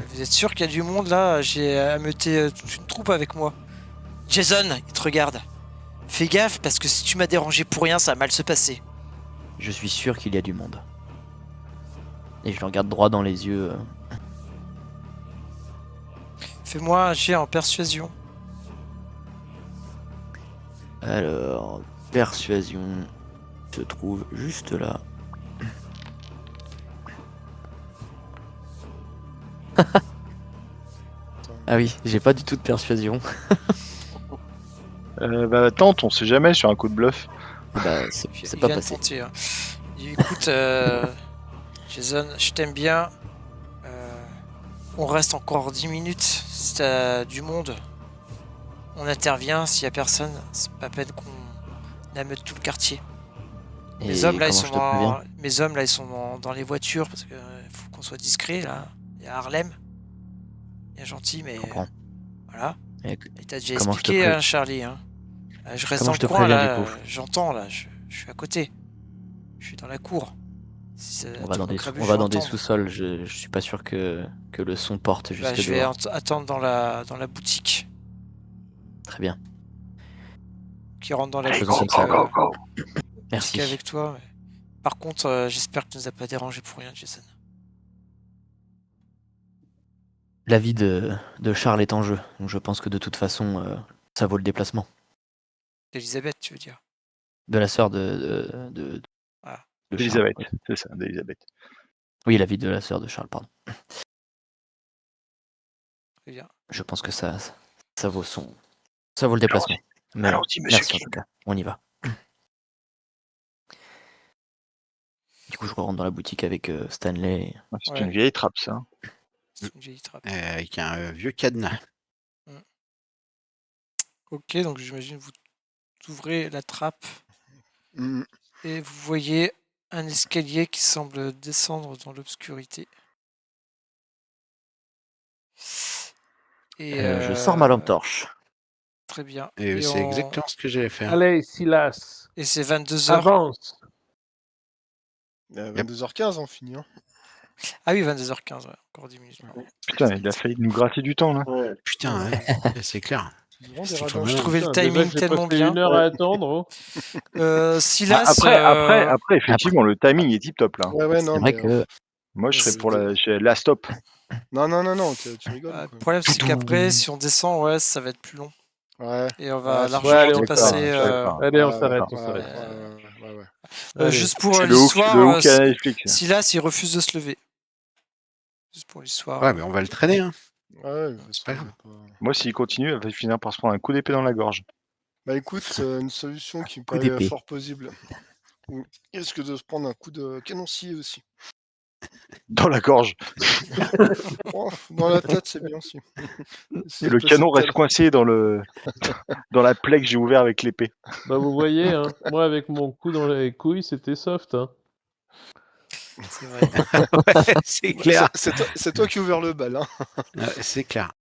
Vous êtes sûr qu'il y a du monde là? J'ai ameuté toute une troupe avec moi. Jason, il te regarde. Fais gaffe parce que si tu m'as dérangé pour rien, ça va mal se passer. Je suis sûr qu'il y a du monde. Et je le regarde droit dans les yeux. Fais-moi un jet en persuasion. Alors, persuasion se trouve juste là. Ah oui, j'ai pas du tout de persuasion. Bah tente, on sait jamais sur un coup de bluff. Bah, Il c'est pas vient de passé. tenter, hein. Il dit, écoute, Jason, je t'aime bien. On reste encore 10 minutes. Si t'as du monde, on intervient. S'il y a personne, c'est pas peine qu'on ameute tout le quartier. Et Mes hommes là, ils comment sont je te préviens dans les voitures parce que faut qu'on soit discret là. Il y a Harlem, bien gentil, mais Je comprends. voilà. Et Et t'as déjà comment je te expliqué, pré- hein, Charlie. Hein. Je reste Comment dans je le te coin préviens, là. du coup J'entends là. Je suis à côté. Je suis dans la cour. Si ça On va te dans des, recrabuche, on va je dans des l'entends. sous-sols. Je suis pas sûr que le son porte Bah, jusque je vais dehors. attendre dans la boutique. Très bien. Qui rentre dans la Faisons boutique. comme ça. Boutique Merci. avec toi. Mais... Par contre, j'espère que tu nous as pas dérangé pour rien, Jason. La vie de Charles est en jeu, donc je pense que de toute façon, ça vaut le déplacement. Elisabeth, tu veux dire? De la sœur de Ah. Charles. D'Elisabeth, c'est ça, d'Elisabeth. Oui, la vie de la sœur de Charles, pardon. Très bien. Je pense que ça vaut le déplacement. Mais Allons-y, monsieur merci en King. tout cas, on y va. Du coup, je rentre dans la boutique avec Stanley. Ah, c'est Ouais. une vieille trappe, ça. C'est une vieille trappe. Avec un vieux cadenas. Ok, donc j'imagine vous ouvrez la trappe Mhm. et vous voyez un escalier qui semble descendre dans l'obscurité. Et Je sors ma lampe torche. Très bien. Et c'est exactement ce que j'allais faire. Allez, Silas, Et c'est 22h. avance. 22h15, on finit. Hein. Ah oui, 22h15, ouais. Encore 10 minutes. pardon. Putain, il a failli nous gratter du temps, là. Ouais. Putain, ouais, c'est clair. C'est vraiment des C'est radins. Je Ouais. trouvais le Putain, déjà timing que j'ai tellement passé bien. une heure à attendre. Oh. Silas, Après, effectivement, le timing est tip top, là. Ouais, non, C'est vrai mais, que Moi, je serais c'est pour de- la stop. Non, tu rigoles. le quoi. problème, c'est qu'après, si on descend, ouais, ça va être plus long. Ouais. Et on va Ouais, largement allez, on dépasser. s'arrête. Allez, on Ouais, s'arrête, ouais, on s'arrête. ouais. Allez. Juste pour C'est le hook l'histoire, à Netflix. Silas, il refuse de se lever. Juste pour l'histoire. Ouais, mais on va le traîner. Hein. Ouais, C'est pas grave. Moi, s'il continue, il va finir par se prendre un coup d'épée dans la gorge. Bah écoute, une solution qui me Coup paraît d'épée. fort possible. Il risque de se prendre un coup de canoncier aussi. Dans la gorge. Oh, dans la tête, c'est bien aussi. Et le canon reste coincé dans la plaie que j'ai ouvert avec l'épée. Bah, vous voyez, hein, moi, avec mon coup dans les couilles, c'était soft. Hein. C'est vrai. Ouais, c'est clair. C'est toi qui as ouvert le bal. Hein. Ouais, c'est clair.